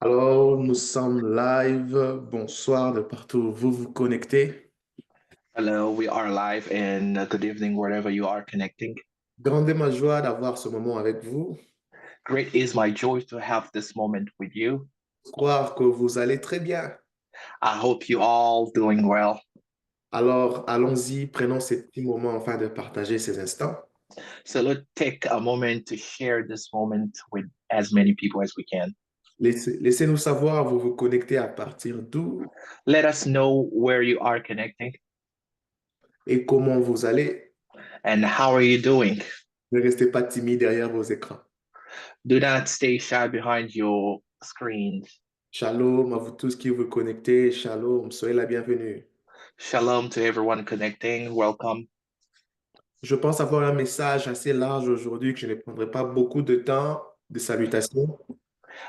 Alors, nous sommes live. Bonsoir de partout où vous vous connectez. Hello, we are live and good evening wherever you are connecting. Grande est ma joie d'avoir ce moment avec vous. Great is my joy to have this moment with you. Croire que vous allez très bien. I hope you all doing well. Alors, allons-y, prenons ces petits moments afin de partager ces instants. So let's take a moment to share this moment with as many people as we can. Laissez-nous savoir, vous vous connectez à partir d'où Let us know where you are connecting et comment vous allez. and how are you doing. Ne restez pas timide derrière vos écrans. Do not stay shy behind your screens. Shalom à vous tous qui vous connectez. Shalom, soyez la bienvenue. Shalom to everyone connecting. Welcome. Je pense avoir un message assez large aujourd'hui que je ne prendrai pas beaucoup de temps de salutation.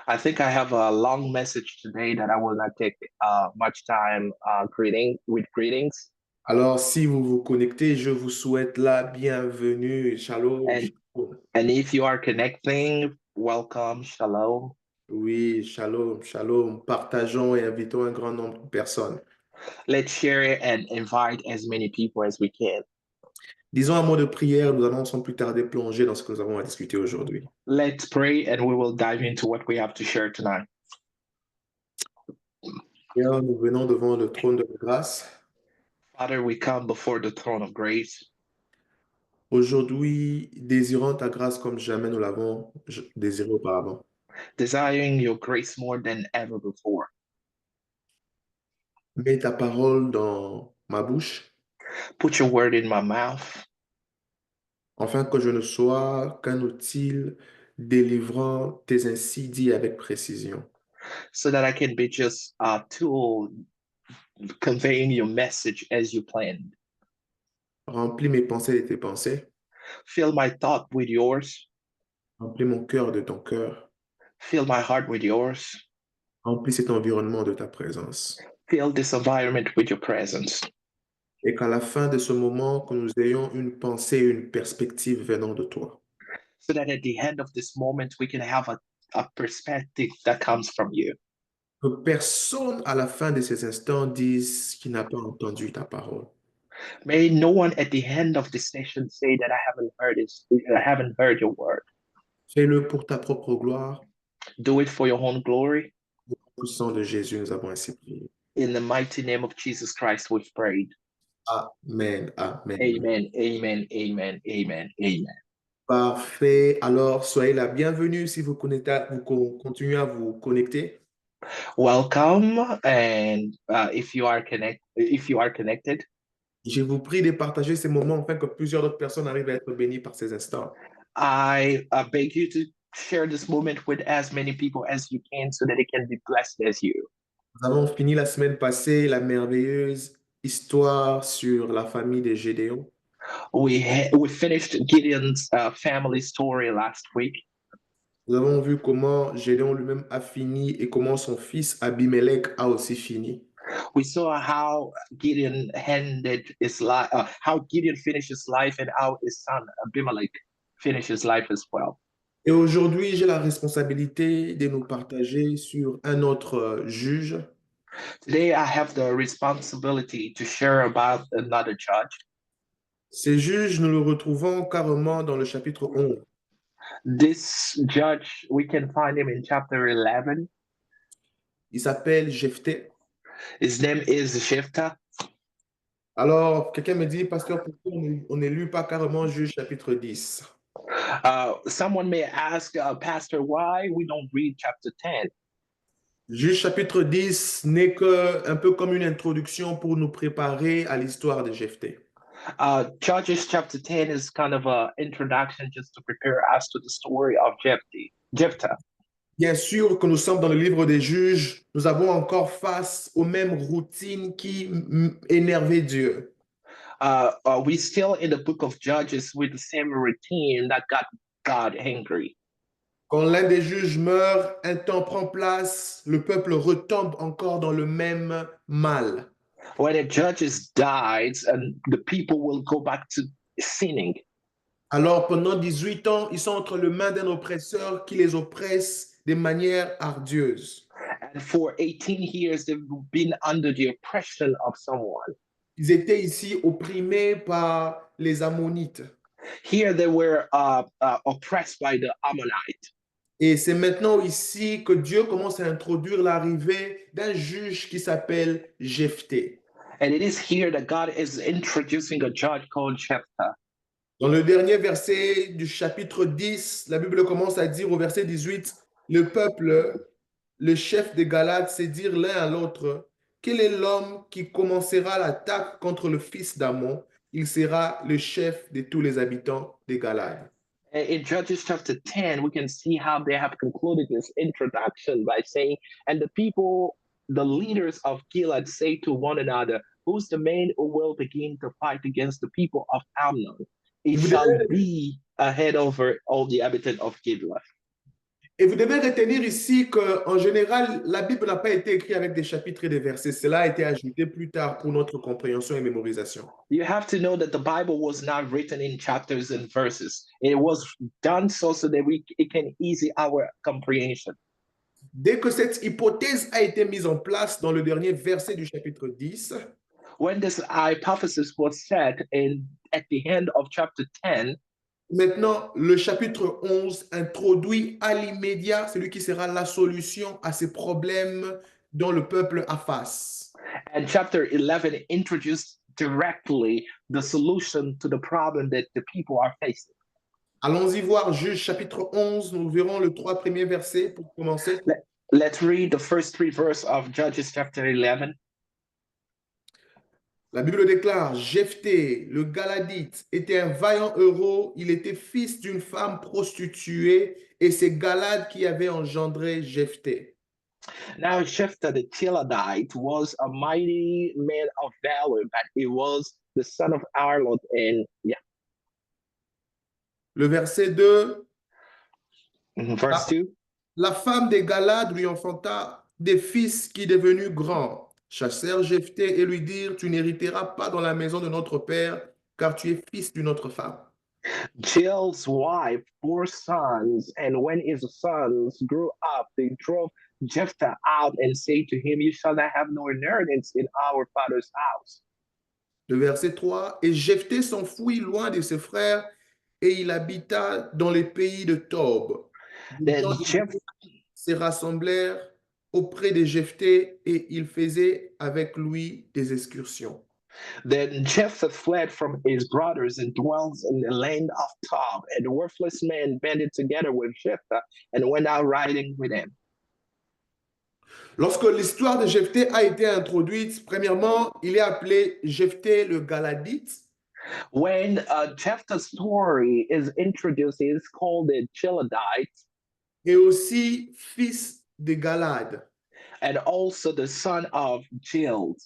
I think I have a long message today that I will not take much time greetings. Alors, si vous vous connectez, je vous souhaite la bienvenue. Shalom. And Shalom. And if you are connecting, welcome, shalom. Oui, shalom, shalom. Partageons et invitons un grand nombre de personnes. Let's share it and invite as many people as we can. Disons un mot de prière, nous allons sans plus tarder plonger dans ce que nous avons à discuter aujourd'hui. Let's pray and we will dive into what we have to share tonight. Seigneur, nous venons devant le trône de la grâce. Father, we come before the throne of grace, Aujourd'hui, désirant ta grâce comme jamais nous l'avons désiré auparavant. desiring your grace more than ever before. Mets ta parole dans ma bouche, Put your word in my mouth afin que je ne sois qu'un outil délivrant tes insidies avec précision. so that I can be just a tool conveying your message as you planned. Remplis mes pensées de tes pensées. Fill my thought with yours. Remplis mon cœur de ton cœur. Fill my heart with yours. Remplis cet environnement de ta présence. Fill this environment with your presence. Et qu'à la fin de ce moment, que nous ayons une pensée, une perspective venant de toi. So that at the end of this moment, we can have a perspective that comes from you. Que personne à la fin de ces instants dise qu'il n'a pas entendu ta parole. May no one at the end of this session say that I haven't heard your word. Fais-le pour ta propre gloire. Do it for your own glory. Au sang de Jésus, nous avons ainsi prié. In the mighty name of Jesus Christ, we've prayed. Amen, amen. Amen, amen, amen, amen, amen. Parfait. Alors, soyez la bienvenue si vous continuez à vous connecter. Welcome, and if you are connected, Je vous prie de partager ces moments afin que plusieurs autres personnes arrivent à être bénies par ces instants. I beg you to share this moment with as many people as you can, so that it can be blessed as you. Nous avons fini la semaine passée la merveilleuse histoire sur la famille de Gédéon. We finished Gideon's family story last week. Nous avons vu comment Gédéon lui-même a fini et comment son fils Abimelech a aussi fini. We saw how Gideon ended his life, how Gideon finished his life, and how his son Abimelech finished his life as well. Et aujourd'hui, j'ai la responsabilité de nous partager sur un autre juge. Today, I have the responsibility to share about another judge. Ces juges, nous le retrouvons carrément dans le chapitre 11. This judge, we can find him in chapter 11. Il s'appelle Jephthé. His name is Jephthah. Alors, quelqu'un me dit, pasteur, pourquoi on ne lit pas carrément Juge chapitre 10? Someone may ask, Pastor, why we don't read chapter 10? Juge chapitre 10 n'est qu'un peu comme une introduction pour nous préparer à l'histoire de Jephthé. Judges chapter 10 is kind of an introduction just to prepare us to the story of Jephthah. Bien sûr que nous sommes dans le livre des juges, nous avons encore face aux mêmes routines qui énervaient Dieu. We still in the book of Judges with the same routine that got God angry. Quand l'un des juges meurt, un temps prend place, le peuple retombe encore dans le même mal. When a judge dies, and the people will go back to sinning. Alors pendant 18 ans, ils sont entre les mains d'un oppresseur qui les oppresse de manière ardieuse. For 18 years, they've been under the oppression of someone. Ils étaient ici opprimés par les Ammonites. Here they were oppressed by the Ammonite. Et c'est maintenant ici que Dieu commence à introduire l'arrivée d'un juge qui s'appelle Jephthé. And it is here that God is introducing a judge called Jephthah. Dans le dernier verset du chapitre 10, la Bible commence à dire au verset 18, le peuple, le chef des Galades, s'est dit l'un à l'autre, quel est l'homme qui commencera l'attaque contre le fils d'Ammon? Il sera le chef de tous les habitants des Galades. In Judges chapter 10, we can see how they have concluded this introduction by saying, and the people, the leaders of Gilead say to one another, who's the man who will begin to fight against the people of Ammon? It shall be a head over all the inhabitants of Gilead. Et vous devez retenir ici qu'en général, la Bible n'a pas été écrite avec des chapitres et des versets. Cela a été ajouté plus tard pour notre compréhension et mémorisation. You have to know that the Bible was not written in chapters and verses. It was done so that it can ease our comprehension. Dès que cette hypothèse a été mise en place dans le dernier verset du chapitre 10, when this hypothesis was set at the end of chapter 10, maintenant, le chapitre 11 introduit à l'immédiat celui qui sera la solution à ces problèmes dont le peuple a face. And chapter 11 introduced directly the solution to the problem that the people are facing. Allons-y voir Juge chapitre 11, nous verrons les 3 premiers versets pour commencer. Let's read the first 3 verses of Judges chapter 11. La Bible déclare, Jephthé, le Galadite, était un vaillant héros. Il était fils d'une femme prostituée et c'est Galad qui avait engendré Jephthé. Now Jephthah the Gileadite was a mighty man of valor, but he was the son of Arlot. And yeah. Le verset 2. Verse 2. La femme des Galades lui enfanta des fils qui devenus grands. Chassèrent Jephthé et lui dirent, tu n'hériteras pas dans la maison de notre père, car tu es fils d'une autre femme. Jill's wife bore sons, and when his sons grew up, they drove Jephthah out and said to him, you shall not have no inheritance in our father's house. Le verset 3, et Jephthé s'enfuit loin de ses frères, et il habita dans les pays de Tob. Ils se rassemblèrent auprès de Jephthé et il faisait avec lui des excursions. Then Jephthah fled from his brothers and dwelt in the land of Tob, and worthless men banded together with Jephthah and went out riding with him. Lorsque l'histoire de Jephthé a été introduite, premièrement, il est appelé Jephthé le Galadite. When Jephthah's story is introduced, he is called the Gileadite. Et aussi fils de Galad. And also the son of Gilead.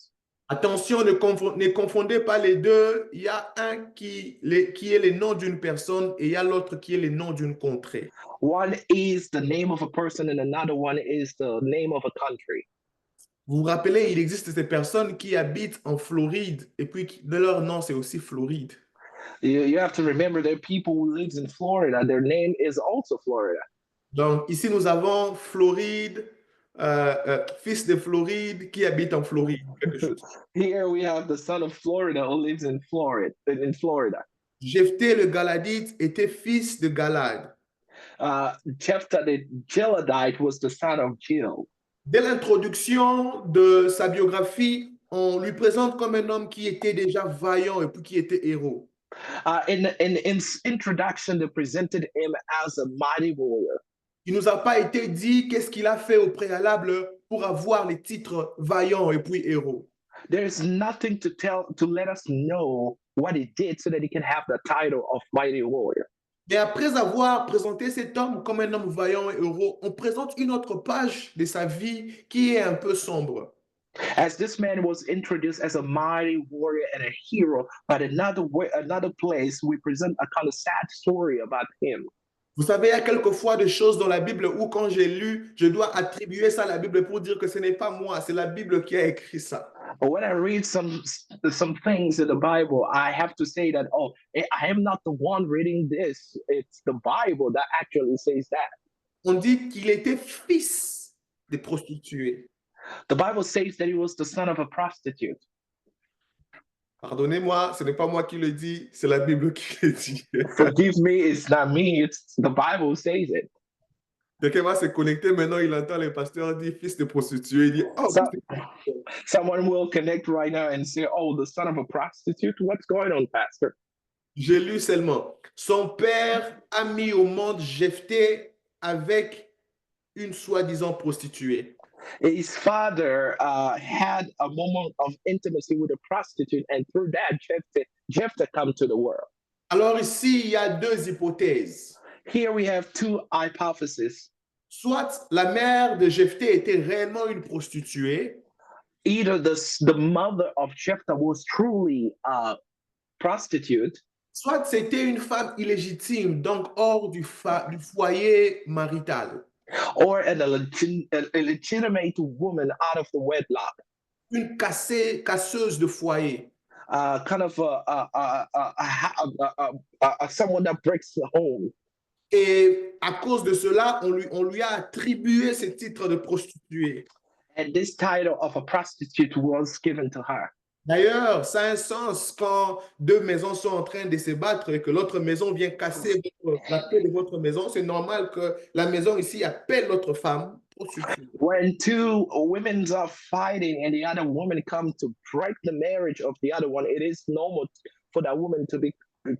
Attention, ne confondez pas les deux. Il y a un qui est le nom d'une personne et il y a l'autre qui est le nom d'une contrée. One is the name of a person and another one is the name of a country. Vous vous rappelez, il existe ces personnes qui habitent en Floride et puis leur nom c'est aussi Floride. You have to remember there are people who live in Florida. Their name is also Florida. Donc ici nous avons Floride, fils de Floride qui habite en Floride. Quelque chose. Here we have the son of Florida who lives in Florida. Jephthé le Galadite était fils de Galad. Jephthah the Gileadite was the son of Gilead. Dès l'introduction de sa biographie, on lui présente comme un homme qui était déjà vaillant et puis qui était héros. In introduction, they presented him as a mighty warrior. Il nous a pas été dit qu'est-ce qu'il a fait au préalable pour avoir les titres vaillant et puis héros. There is nothing to let us know what he did so that he can have the title of mighty warrior. Et après avoir présenté cet homme comme un homme vaillant et héros, on présente une autre page de sa vie qui est un peu sombre. As this man was introduced as a mighty warrior and a hero, but another place we present a kind of sad story about him. Vous savez, il y a quelquefois des choses dans la Bible où quand j'ai lu, je dois attribuer ça à la Bible pour dire que ce n'est pas moi, c'est la Bible qui a écrit ça. When I read some things in the Bible, I have to say that, oh, I am not the one reading this. It's the Bible that actually says that. On dit qu'il était fils des prostituées. The Bible says that he was the son of a prostitute. Pardonnez-moi, ce n'est pas moi qui le dis, c'est la Bible qui le dit. Forgive me, it's not me, it's the Bible says it. Quelqu'un va se connecter maintenant, il entend les pasteurs dire fils de prostituée, il dit, oh, So, someone will connect right now and say, oh, the son of a prostitute? What's going on, Pastor? j'ai lu seulement. Son père a mis au monde Jephthé avec une soi-disant prostituée. His father had a moment of intimacy with a prostitute, and through that, Jephthah come to the world. Alors ici, il y a deux hypothèses. Here we have two hypotheses. Soit la mère de Jephthé était réellement une prostituée, Either the mother of Jephthah was truly a prostitute, soit c'était une femme illégitime, donc hors du foyer marital. or a legitimate woman out of the wedlock, Une casseuse de foyer. kind of someone that breaks the home. Et à cause de cela, on lui a attribué ce titre de prostituée. And this title of a prostitute was given to her. D'ailleurs, ça a un sens quand deux maisons sont en train de se battre et que l'autre maison vient casser la paix de votre maison. C'est normal que la maison ici appelle l'autre femme prostituée. When two women are fighting and the other woman comes to break the marriage of the other one, it is normal for that woman to be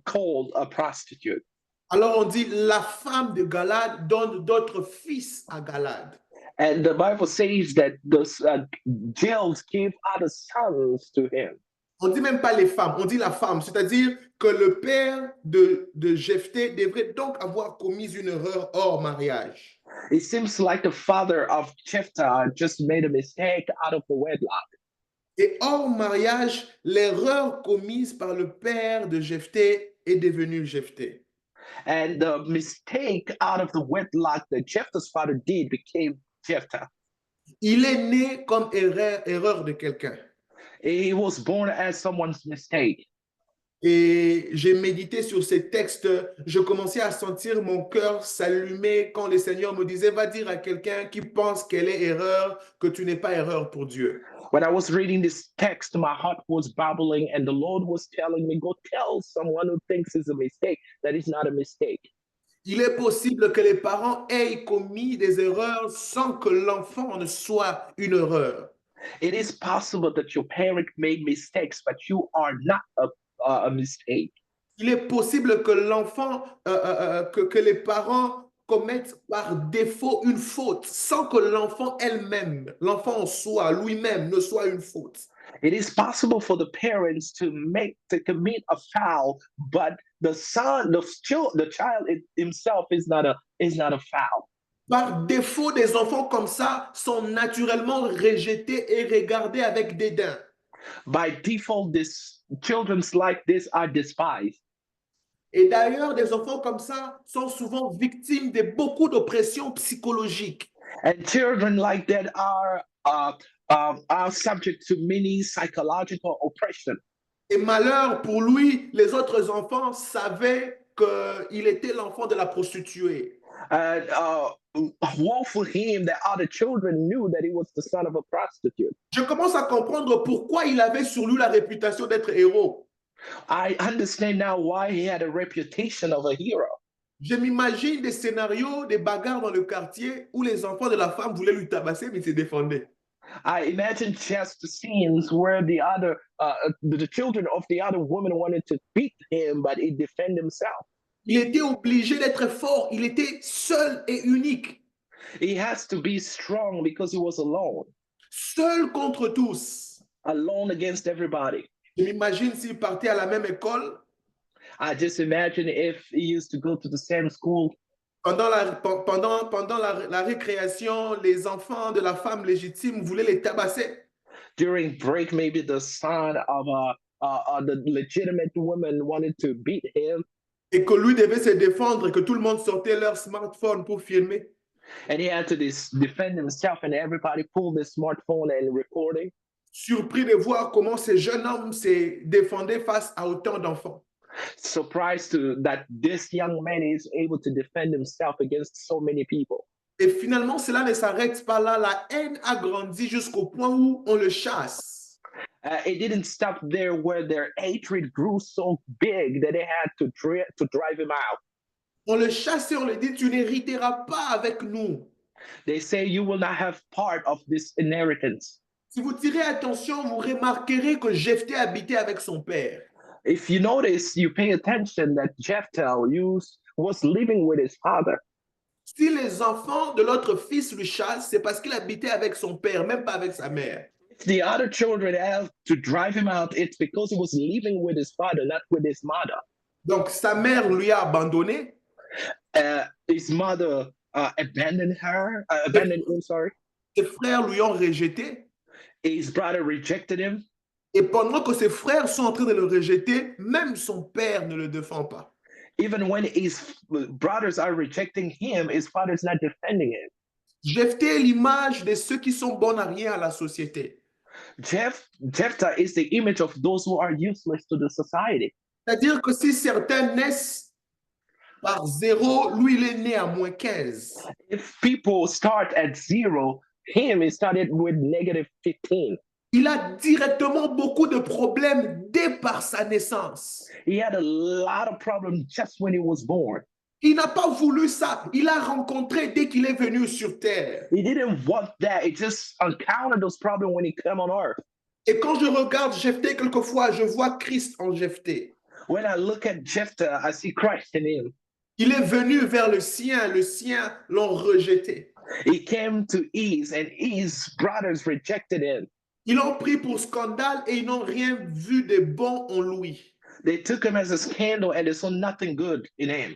called a prostitute. Alors on dit la femme de Galad donne d'autres fils à Galad. And the Bible says that the Jaels gave other sons to him. On dit même pas les femmes, on dit la femme. C'est-à-dire que le père de Jephthé devrait donc avoir commis une erreur hors mariage. It seems like the father of Jephthah just made a mistake out of the wedlock. Et hors mariage, l'erreur commise par le père de Jephthé est devenue Jephthé. And the mistake out of the wedlock that Jephthah's father did became Jephthah. Il est né comme erreur de quelqu'un. He was born as someone's mistake. Et j'ai médité sur ces textes. Je commençais à sentir mon cœur s'allumer quand le Seigneur me disait, va dire à quelqu'un qui pense qu'elle est erreur, que tu n'es pas erreur pour Dieu. When I was reading this text, my heart was bubbling, and the Lord was telling me, go tell someone who thinks it's a mistake that it's not a mistake. Il est possible que les parents aient commis des erreurs sans que l'enfant ne soit une erreur. It is possible that your parent made mistakes, but you are not a mistake. Il est possible que l'enfant, que les parents commettent par défaut une faute sans que l'enfant l'enfant en soi, lui-même, ne soit une faute. It is possible for the parents to commit a foul, but the child himself is not a foul. Par défaut, des enfants comme ça sont naturellement rejetés et regardés avec dédain. By default, children like this are despised. Et d'ailleurs, des enfants comme ça sont souvent victimes de beaucoup d'oppression psychologique. And children like that are subject to many psychological oppression. Et malheur pour lui, les autres enfants savaient qu'il était l'enfant de la prostituée. And woe for him that other children knew that he was the son of a prostitute. Je commence à comprendre pourquoi il avait sur lui la réputation d'être héros. I understand now why he had a reputation of a hero. Je m'imagine des scénarios, des bagarres dans le quartier où les enfants de la femme voulaient lui tabasser, mais il se défendait. I imagine just the scenes where the children of the other woman wanted to beat him, but he defended himself. Il était obligé d'être fort. Il était seul et unique. He has to be strong because he was alone. Seul contre tous. Alone against everybody. Je m'imagine s'il partait à la même école. I just imagine if he used to go to the same school. Pendant la récréation, les enfants de la femme légitime voulaient les tabasser. During break, maybe the son of the legitimate woman wanted to beat him. Et que lui devait se défendre et que tout le monde sortait leur smartphone pour filmer. And he had to defend himself, and everybody pulled their smartphone and recording. Surpris de voir comment ces jeunes hommes se défendaient face à autant d'enfants. Surprised that this young man is able to defend himself against so many people. Et finalement, cela ne s'arrête pas là. La haine a grandi jusqu'au point où on le chasse. It didn't stop there, where their hatred grew so big that they had to drive him out. On le chasse et on lui dit, tu n'hériteras pas avec nous. They say, you will not have part of this inheritance. Si vous tirez attention, vous remarquerez que Jephthé habitait avec son père. If you notice, you pay attention that Jephthah was living with his father. Si les enfants de l'autre fils le chassent, c'est parce qu'il habitait avec son père, même pas avec sa mère. If the other children have to drive him out, it's because he was living with his father, not with his mother. Donc sa mère lui a abandonné. His mother abandoned him, sorry. Ses frères lui ont rejeté. His brother rejected him. Et pendant que ses frères sont en train de le rejeter, même son père ne le défend pas. Even when his brothers are rejecting him, his father's not defending him. Jephthé est l'image de ceux qui sont bons à rien à la société. Jephthah is the image of those who are useless to the society. C'est-à-dire que si certains naissent par 0, lui, il est né à moins 15. If people start at 0, he started with negative 15. Il a directement beaucoup de problèmes dès par sa naissance. He had a lot of problems just when he was born. Il n'a pas voulu ça. Il a rencontré dès qu'il est venu sur terre. He didn't want that. He just encountered those problems when he came on earth. Et quand je regarde Jephthé, quelquefois, je vois Christ en Jephthé. When I look at Jephthah, I see Christ in him. Il est venu vers le sien l'ont rejeté. He came to his, and his brothers rejected him. Ils l'ont pris pour scandale et ils n'ont rien vu de bon en lui. They took him as a scandal, and they saw nothing good in him.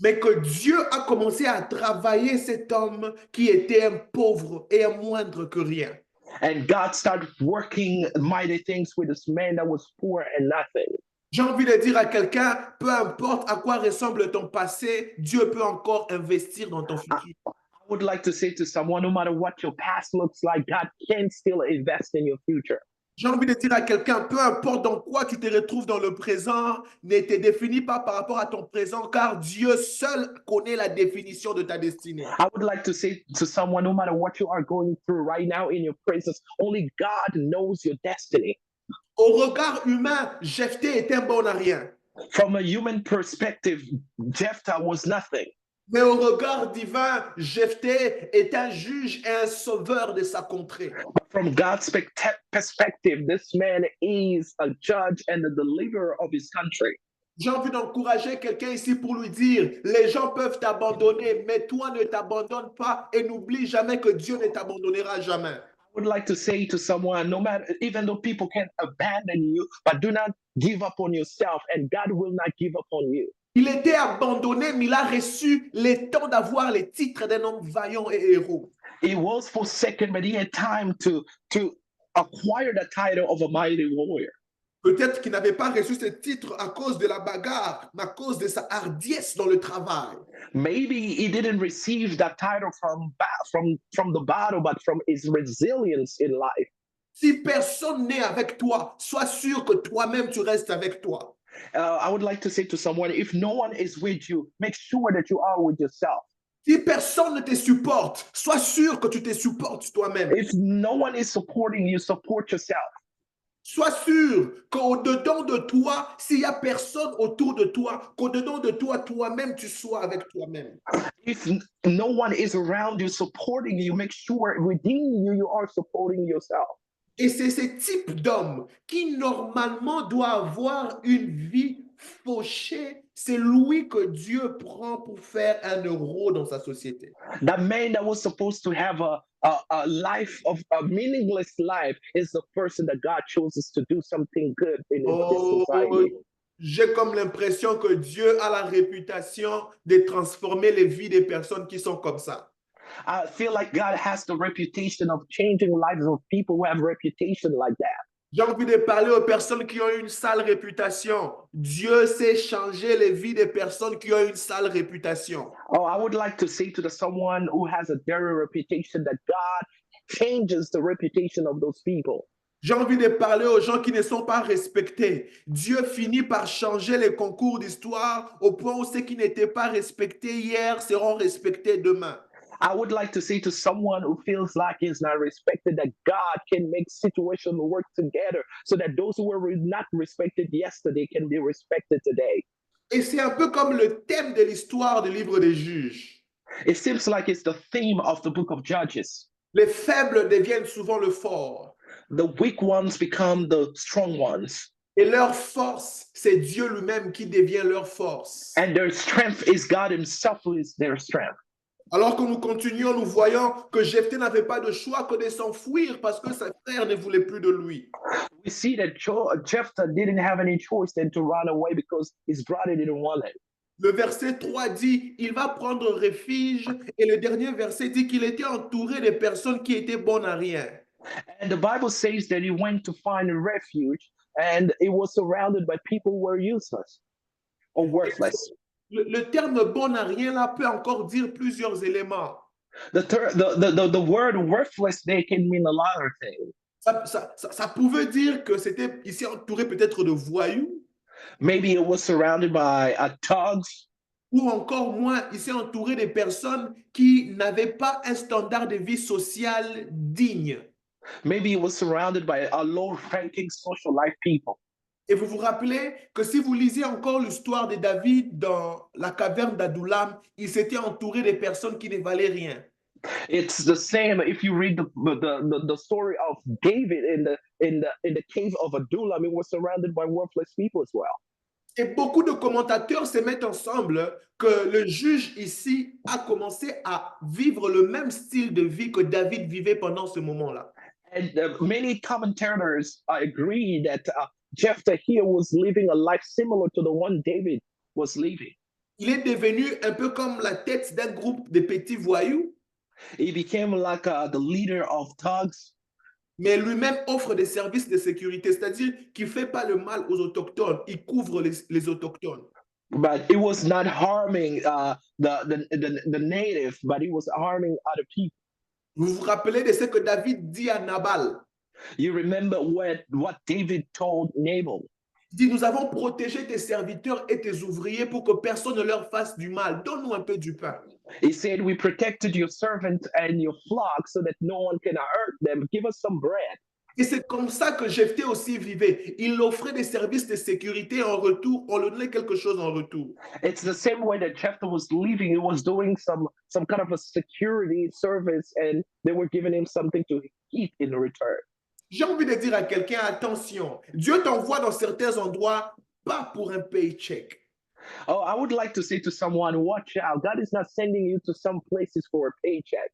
Mais que Dieu a commencé à travailler cet homme qui était un pauvre et un moindre que rien. And God started working mighty things with this man that was poor and nothing. J'ai envie de dire à quelqu'un, peu importe à quoi ressemble ton passé, Dieu peut encore investir dans ton futur. I would like to say to someone, no matter what your past looks like, God can still invest in your future. J'ai envie de dire à quelqu'un, peu importe dans quoi tu te retrouves dans le présent, ne te définis pas par rapport à ton présent, car Dieu seul connaît la définition de ta destinée. I would like to say to someone, no matter what you are going through right now in your presence, only God knows your destiny. Au regard humain, Jephthé était bon à rien. From a human perspective, Jephthah was nothing. Mais au regard divin, Jephthé est un juge et un sauveur de sa contrée. But from God's perspective, this man is a judge and a deliverer of his country. J'ai envie d'encourager quelqu'un ici pour lui dire, les gens peuvent t'abandonner, mais toi ne t'abandonne pas et n'oublie jamais que Dieu ne t'abandonnera jamais. I would like to say to someone, no matter, even though people can abandon you, but do not give up on yourself, and God will not give up on you. Il était abandonné, mais il a reçu le temps d'avoir les titres d'un homme vaillant et héros. He was forsaken, but he had time to acquire the title of a mighty warrior. Peut-être qu'il n'avait pas reçu ce titre à cause de la bagarre, mais à cause de sa hardiesse dans le travail. Maybe he didn't receive that title from the battle, but from his resilience in life. Si personne n'est avec toi, sois sûr que toi-même tu restes avec toi. I would like to say to someone, if no one is with you, make sure that you are with yourself. Si personne ne te supporte, sois sûr que tu te supportes toi-même. If no one is supporting you, support yourself. Sois sûr qu'au-dedans de toi, s'il n'y a personne autour de toi, qu'au-dedans de toi, toi-même, tu sois avec toi-même. If no one is around you supporting you, make sure within you, you are supporting yourself. Et c'est ce type d'homme qui normalement doit avoir une vie fauchée. C'est lui que Dieu prend pour faire un héros dans sa société. That man that was supposed to have a life of a meaningless life is the person that God chooses to do something good in this society. J'ai comme l'impression que Dieu a la réputation de transformer les vies des personnes qui sont comme ça. I feel like God has the reputation of changing lives of people who have reputation like that. J'ai envie de parler aux personnes qui ont une sale réputation. Dieu sait changer les vies des personnes qui ont une sale réputation. Oh, I would like to say to someone who has a dirty reputation that God changes the reputation of those people. J'ai envie de parler aux gens qui ne sont pas respectés. Dieu finit par changer les concours d'histoire au point où ceux qui n'étaient pas respectés hier seront respectés demain. I would like to say to someone who feels like he's not respected that God can make situations work together so that those who were not respected yesterday can be respected today. Et c'est un peu comme le thème de l'histoire du livre des juges. It seems like it's the theme of the book of Judges. Les faibles deviennent souvent le fort. The weak ones become the strong ones, Et leur force, c'est Dieu lui-même qui devient leur force. and their strength is God Himself who is their strength. Alors que nous continuons, nous voyons que Jephthé n'avait pas de choix que de s'enfuir parce que sa frère ne voulait plus de lui. We see that Jephthah didn't have any choice than to run away because his brother didn't want it. Le verset 3 dit, il va prendre refuge. Et le dernier verset dit qu'il était entouré de personnes qui étaient bonnes à rien. And the Bible says that he went to find a refuge and he was surrounded by people who were useless or worthless. Le terme bon à rien là peut encore dire plusieurs éléments. The word worthless, they can mean a lot of things. Ça pouvait dire que c'était ici entouré peut-être de voyous. Maybe it was surrounded by thugs. Ou encore moins, il s'est entouré de personnes qui n'avaient pas un standard de vie sociale digne. Maybe it was surrounded by a low-ranking social life people. Et vous vous rappelez que si vous lisez encore l'histoire de David dans la caverne d'Adullam, il s'était entouré de personnes qui ne valaient rien. It's the same if you read the story of David in the cave of Adullam. It was surrounded by worthless people as well. Et beaucoup de commentateurs se mettent ensemble que le juge ici a commencé à vivre le même style de vie que David vivait pendant ce moment-là. And many commentators agree that Jephthah here was living a life similar to the one David was living. Il est devenu un peu comme la tête d'un groupe de petits voyous. He became like the leader of thugs. Mais lui-même offre des services de sécurité, c'est-à-dire qu'il ne fait pas le mal aux autochtones, il couvre les autochtones. But it was not harming the native, but it was harming other people. Vous vous rappelez de ce que David dit à Nabal? You remember what David told Nabal? Il dit, nous avons protégé tes serviteurs et tes ouvriers pour que personne ne leur fasse du mal. Donne-nous un peu du pain. He said, we protected your servant and your flock so that no one can hurt them. Give us some bread. Et c'est comme ça que Jephthé aussi vivait. Il offrait des services de sécurité en retour, on lui donnait quelque chose en retour. It's the same way that Jephthah was living. He was doing some kind of a security service, and they were giving him something to eat in return. J'ai envie de dire à quelqu'un, attention, Dieu t'envoie dans certains endroits pas pour un paycheck. Oh, I would like to say to someone, watch out. God is not sending you to some places for a paycheck.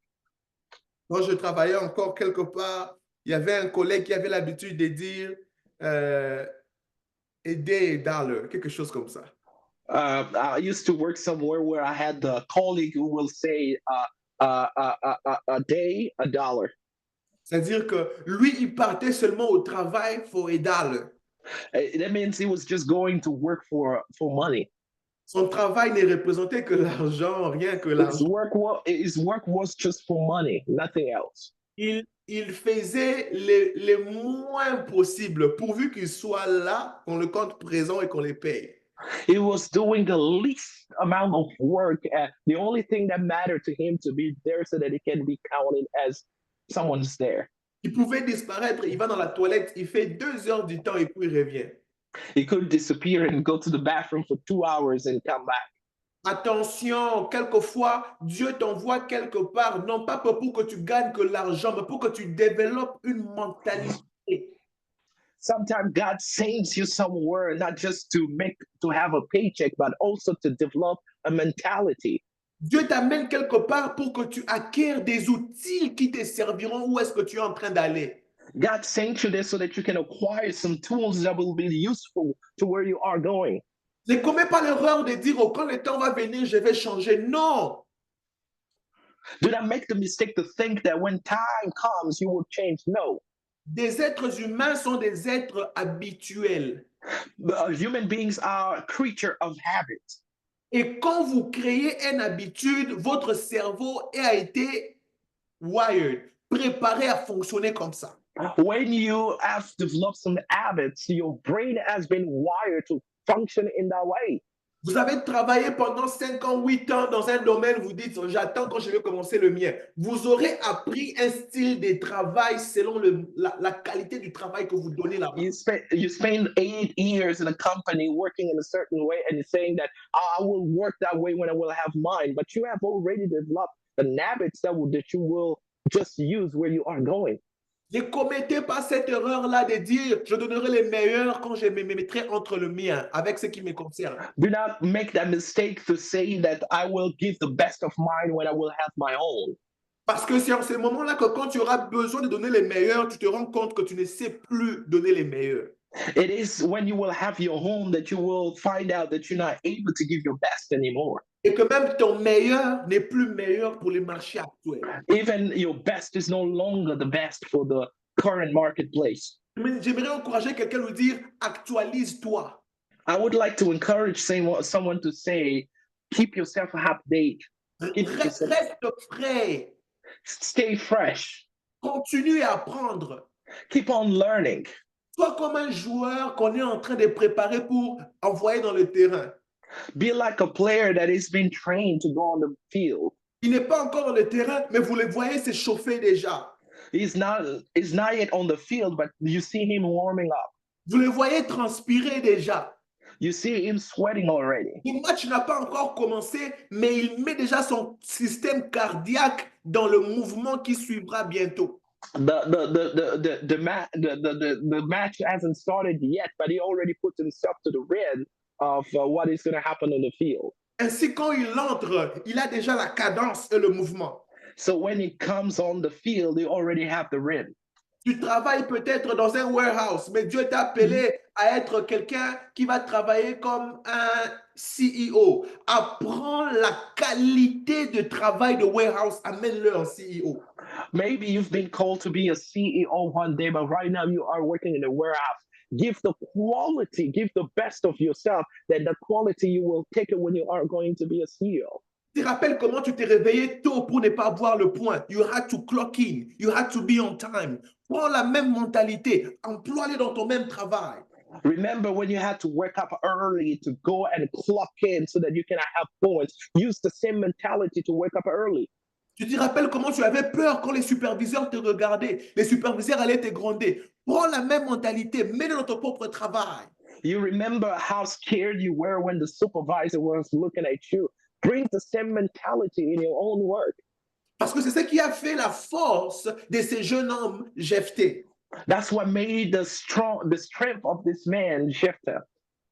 Quand je travaillais encore quelque part, il y avait un collègue qui avait l'habitude de dire aider dollar, quelque chose comme ça. I used to work somewhere where I had the colleague who will say a day, a dollar. C'est-à-dire que lui, il partait seulement au travail pour aider dollar. That means he was just going to work for money. Son travail ne représentait que l'argent, rien que l'argent. His work was just for money, nothing else. Il faisait le moins possible pourvu qu'il soit là, qu'on le compte présent et qu'on les paye. He was doing the least amount of work. The only thing that mattered to him to be there so that he can be counted as someone's there. Il pouvait disparaître, il va dans la toilette, il fait 2 heures du temps et puis il revient. He could disappear and go to the bathroom for 2 hours and come back. Attention, quelquefois, Dieu t'envoie quelque part, non pas pour que tu gagnes que l'argent, mais pour que tu développes une mentalité. Sometimes God sends you somewhere not just to have a paycheck, but also to develop a mentality. Dieu t'amène quelque part pour que tu acquières des outils qui te serviront où est-ce que tu es en train d'aller. God sent you there so that you can acquire some tools that will be useful to where you are going. Ne commets pas l'erreur de dire, oh, quand le temps va venir, je vais changer. Non. Do not make the mistake to think that when time comes, you will change. No. Des êtres humains sont des êtres habituels. Human beings are creatures of habit. Et quand vous créez une habitude, votre cerveau a été wired, préparé à fonctionner comme ça. When you have developed some habits, your brain has been wired to function in that way. Vous avez travaillé pendant 5 ans, 8 ans dans un domaine, vous dites, j'attends quand je vais commencer le mien. Vous aurez appris un style de travail selon la qualité du travail que vous donnez là-bas. You spend 8 years in a company working in a certain way and saying that, "Oh, I will work that way when I will have mine," but you have already developed the habits that you will just use where you are going. Ne commettez pas cette erreur-là de dire, je donnerai les meilleurs quand je me mettrai entre le mien, avec ce qui me concerne. Do not make that mistake to say that I will give the best of mine when I will have my own. Parce que c'est en ce moment-là que quand tu auras besoin de donner les meilleurs, tu te rends compte que tu ne sais plus donner les meilleurs. It is when you will have your home that you will find out that you're not able to give your best anymore. Et que même ton meilleur n'est plus meilleur pour les marchés actuels. Even your best is no longer the best for the current marketplace. Mais j'aimerais encourager quelqu'un à lui dire, actualise-toi. I would like to encourage someone to say, keep yourself update, keep yourself, Reste frais. stay fresh, Continue à apprendre. keep on learning. Sois comme un joueur qu'on est en train de préparer pour envoyer dans le terrain. Be like a player that is being trained to go on the field. Il n'est pas encore dans le terrain, mais vous le voyez s'échauffer déjà. He's not yet on the field, but you see him warming up. Vous le voyez transpirer déjà. You see him sweating already. Le match n'a pas encore commencé, mais il met déjà son système cardiaque dans le mouvement qui suivra bientôt. The match hasn't started yet, but he already put himself to the read of what is going to happen on the field. Ainsi, quand il entre, il a déjà la cadence et le mouvement. So when he comes on the field, they already have the rhythm. Tu travailles peut-être dans un warehouse, mais Dieu t'a appelé à être quelqu'un qui va travailler comme un CEO. Apprends la qualité de travail de warehouse, amène-le en CEO. Maybe you've been called to be a CEO one day, but right now you are working in a warehouse. Give the quality, give the best of yourself, then the quality you will take it when you are going to be a CEO. Tu te rappelles comment tu t'es réveillé tôt pour ne pas voir le point. You had to clock in. You had to be on time. Prends la même mentalité. Emploie-les dans ton même travail. Remember when you had to wake up early to go and clock in so that you can have points. Use the same mentality to wake up early. Tu te rappelles comment tu avais peur quand les superviseurs te regardaient. Les superviseurs allaient te gronder. Prends la même mentalité. Mets-le dans ton propre travail. You remember how scared you were when the supervisor was looking at you. Bring the same mentality in your own work. Parce que c'est ce qui a fait la force de ce jeune homme Jephthé. That's what made the strength of this man, Jephthah.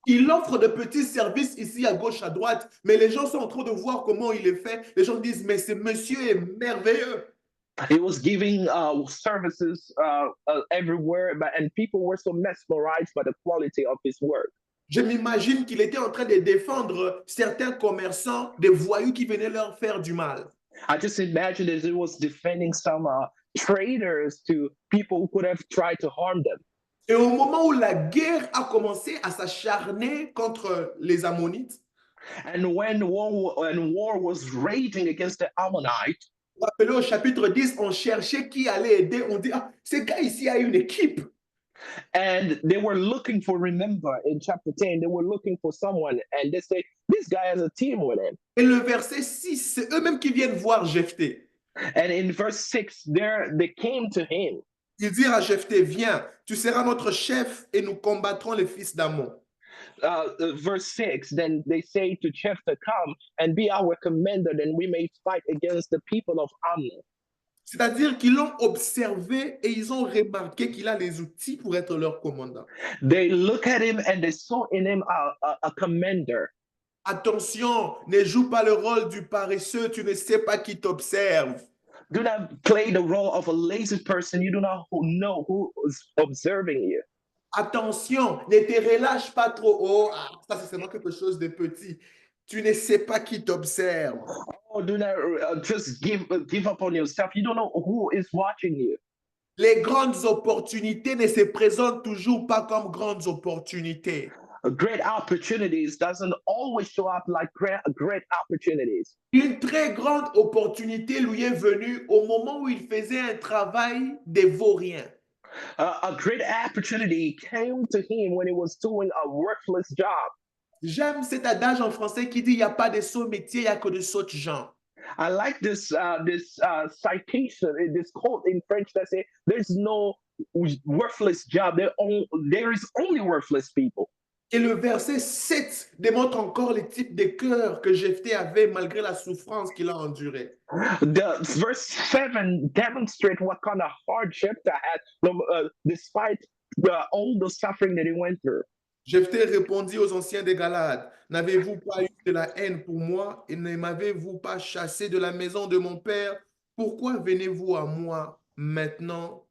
Il offre de petits services ici à gauche, à droite, mais les gens sont en train de voir comment il est fait. Les gens disent, mais ce monsieur est merveilleux. He was giving services everywhere, and people were so mesmerized by the quality of his work. Je m'imagine qu'il était en train de défendre certains commerçants des voyous qui venaient leur faire du mal. I just imagine that he was defending some traders to people who could have tried to harm them. Et au moment où la guerre a commencé à s'acharner contre les Ammonites, And when war was raging against the Ammonites, vous vous rappelez au chapitre 10, on cherchait qui allait aider. On dit, ah, ce gars ici a une équipe. and they were looking for, remember in chapter 10, they were looking for someone, and they say, this guy has a team with him. Et le verset 6, c'est eux-mêmes qui viennent voir Jephthé. And in verse 6, they came to him. Ils dirent à Jephthé, viens, tu seras notre chef et nous combattrons les fils d'Ammon. Verse 6, then they say to Jephthah, come and be our commander, then we may fight against the people of Ammon. C'est-à-dire qu'ils l'ont observé et ils ont remarqué qu'il a les outils pour être leur commandant. They look at him and they saw in him a commander. Attention, ne joue pas le rôle du paresseux, tu ne sais pas qui t'observe. Do not play the role of a lazy person. You do not know who is observing you. Attention, ne te relâche pas trop haut. Ah, ça, c'est seulement quelque chose de petit. Tu ne sais pas qui t'observe. Oh, do not just give up on yourself. You don't know who is watching you. Les grandes opportunités ne se présentent toujours pas comme grandes opportunités. Great opportunities doesn't always show up like great opportunities. Une très grande opportunité lui est venue au moment où il faisait un travail de vaurien. A great opportunity came to him when he was doing a worthless job. J'aime cet adage en français qui dit il n'y a pas de sots métiers, il n'y a que de sottes gens. I like this citation, this quote in French that says, "There's no worthless job. There is only worthless people." Et le verset 7 démontre encore les types de cœurs que Jephthé avait malgré la souffrance qu'il a endurée. The verse 7 demonstrate what kind of hardship that had, despite all the suffering that he went through. Jephthé répondit aux anciens des Galades, n'avez-vous pas eu de la haine pour moi et ne m'avez-vous pas chassé de la maison de mon père? Pourquoi venez-vous à moi maintenant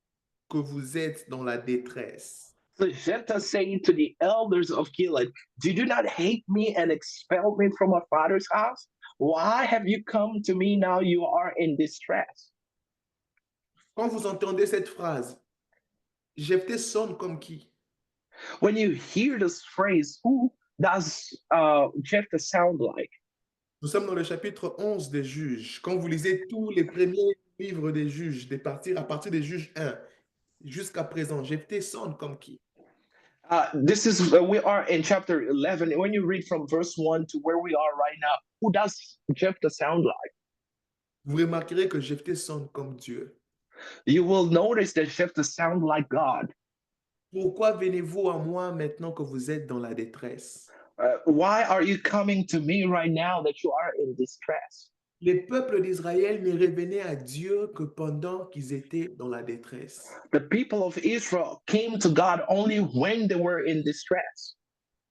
que vous êtes dans la détresse? So Jephthah saying to the elders of Gilead, "Did you not hate me and expel me from my father's house? Why have you come to me now you are in distress?" Quand vous entendez cette phrase, Jephthé sonne comme qui? When you hear this phrase, who does Jephthah sound like? Nous sommes dans le chapitre 11 des Juges. Quand vous lisez tous les premiers livres des Juges, à partir des Juges 1 jusqu'à présent, Jephthé sonne comme qui? This is we are in chapter 11. When you read from verse 1 to where we are right now, who does Jephthah sound like? Vous remarquerez que Jephthé sonne comme Dieu. You will notice that Jephthah sound like God. Pourquoi venez-vous à moi maintenant que vous êtes dans la détresse? Why are you coming to me right now that you are in distress? Les peuples d'Israël ne revenaient à Dieu que pendant qu'ils étaient dans la détresse. The people of Israel came to God only when they were in distress.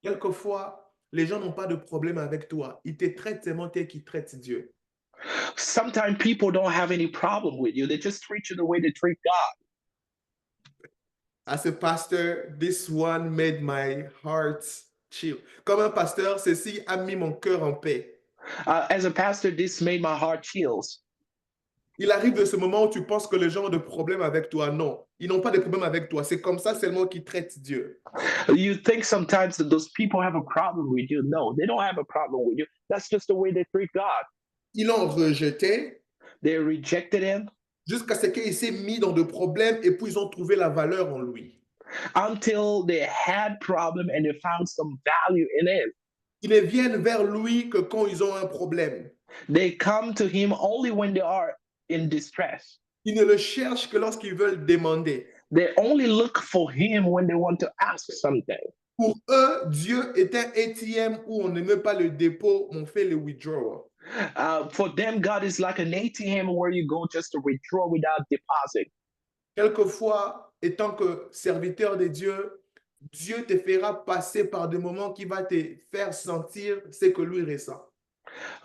Quelquefois, les gens n'ont pas de problème avec toi. Ils te traitent seulement tel qu'ils traitent Dieu. Sometimes people don't have any problem with you. They just treat you the way they treat God. As a pastor, this one made my heart chill. Comme un pasteur, ceci a mis mon cœur en paix. As a pastor, this made my heart chills. Il arrive de ce moment où tu penses que les gens ont des problèmes avec toi. Non, ils n'ont pas de problème avec toi. C'est comme ça seulement qu'ils traitent Dieu. You think sometimes that those people have a problem with you. No, they don't have a problem with you. That's just the way they treat God. Ils l'ont rejeté They rejected him jusqu'à ce qu'il s'est mis dans de problèmes et puis ils ont trouvé la valeur en lui. until they had problem and they found some value in it. Ils ne viennent vers lui que quand ils ont un problème. They come to him only when they are in distress. Ils ne le cherchent que lorsqu'ils veulent demander. They only look for him when they want to ask something. Pour eux, Dieu est un ATM où on ne met pas le dépôt, on fait le withdrawal. For them, God is like an ATM where you go just to withdraw without deposit. Quelquefois, étant que serviteur de Dieu, Dieu te fera passer par des moments qui va te faire sentir ce que lui ressent.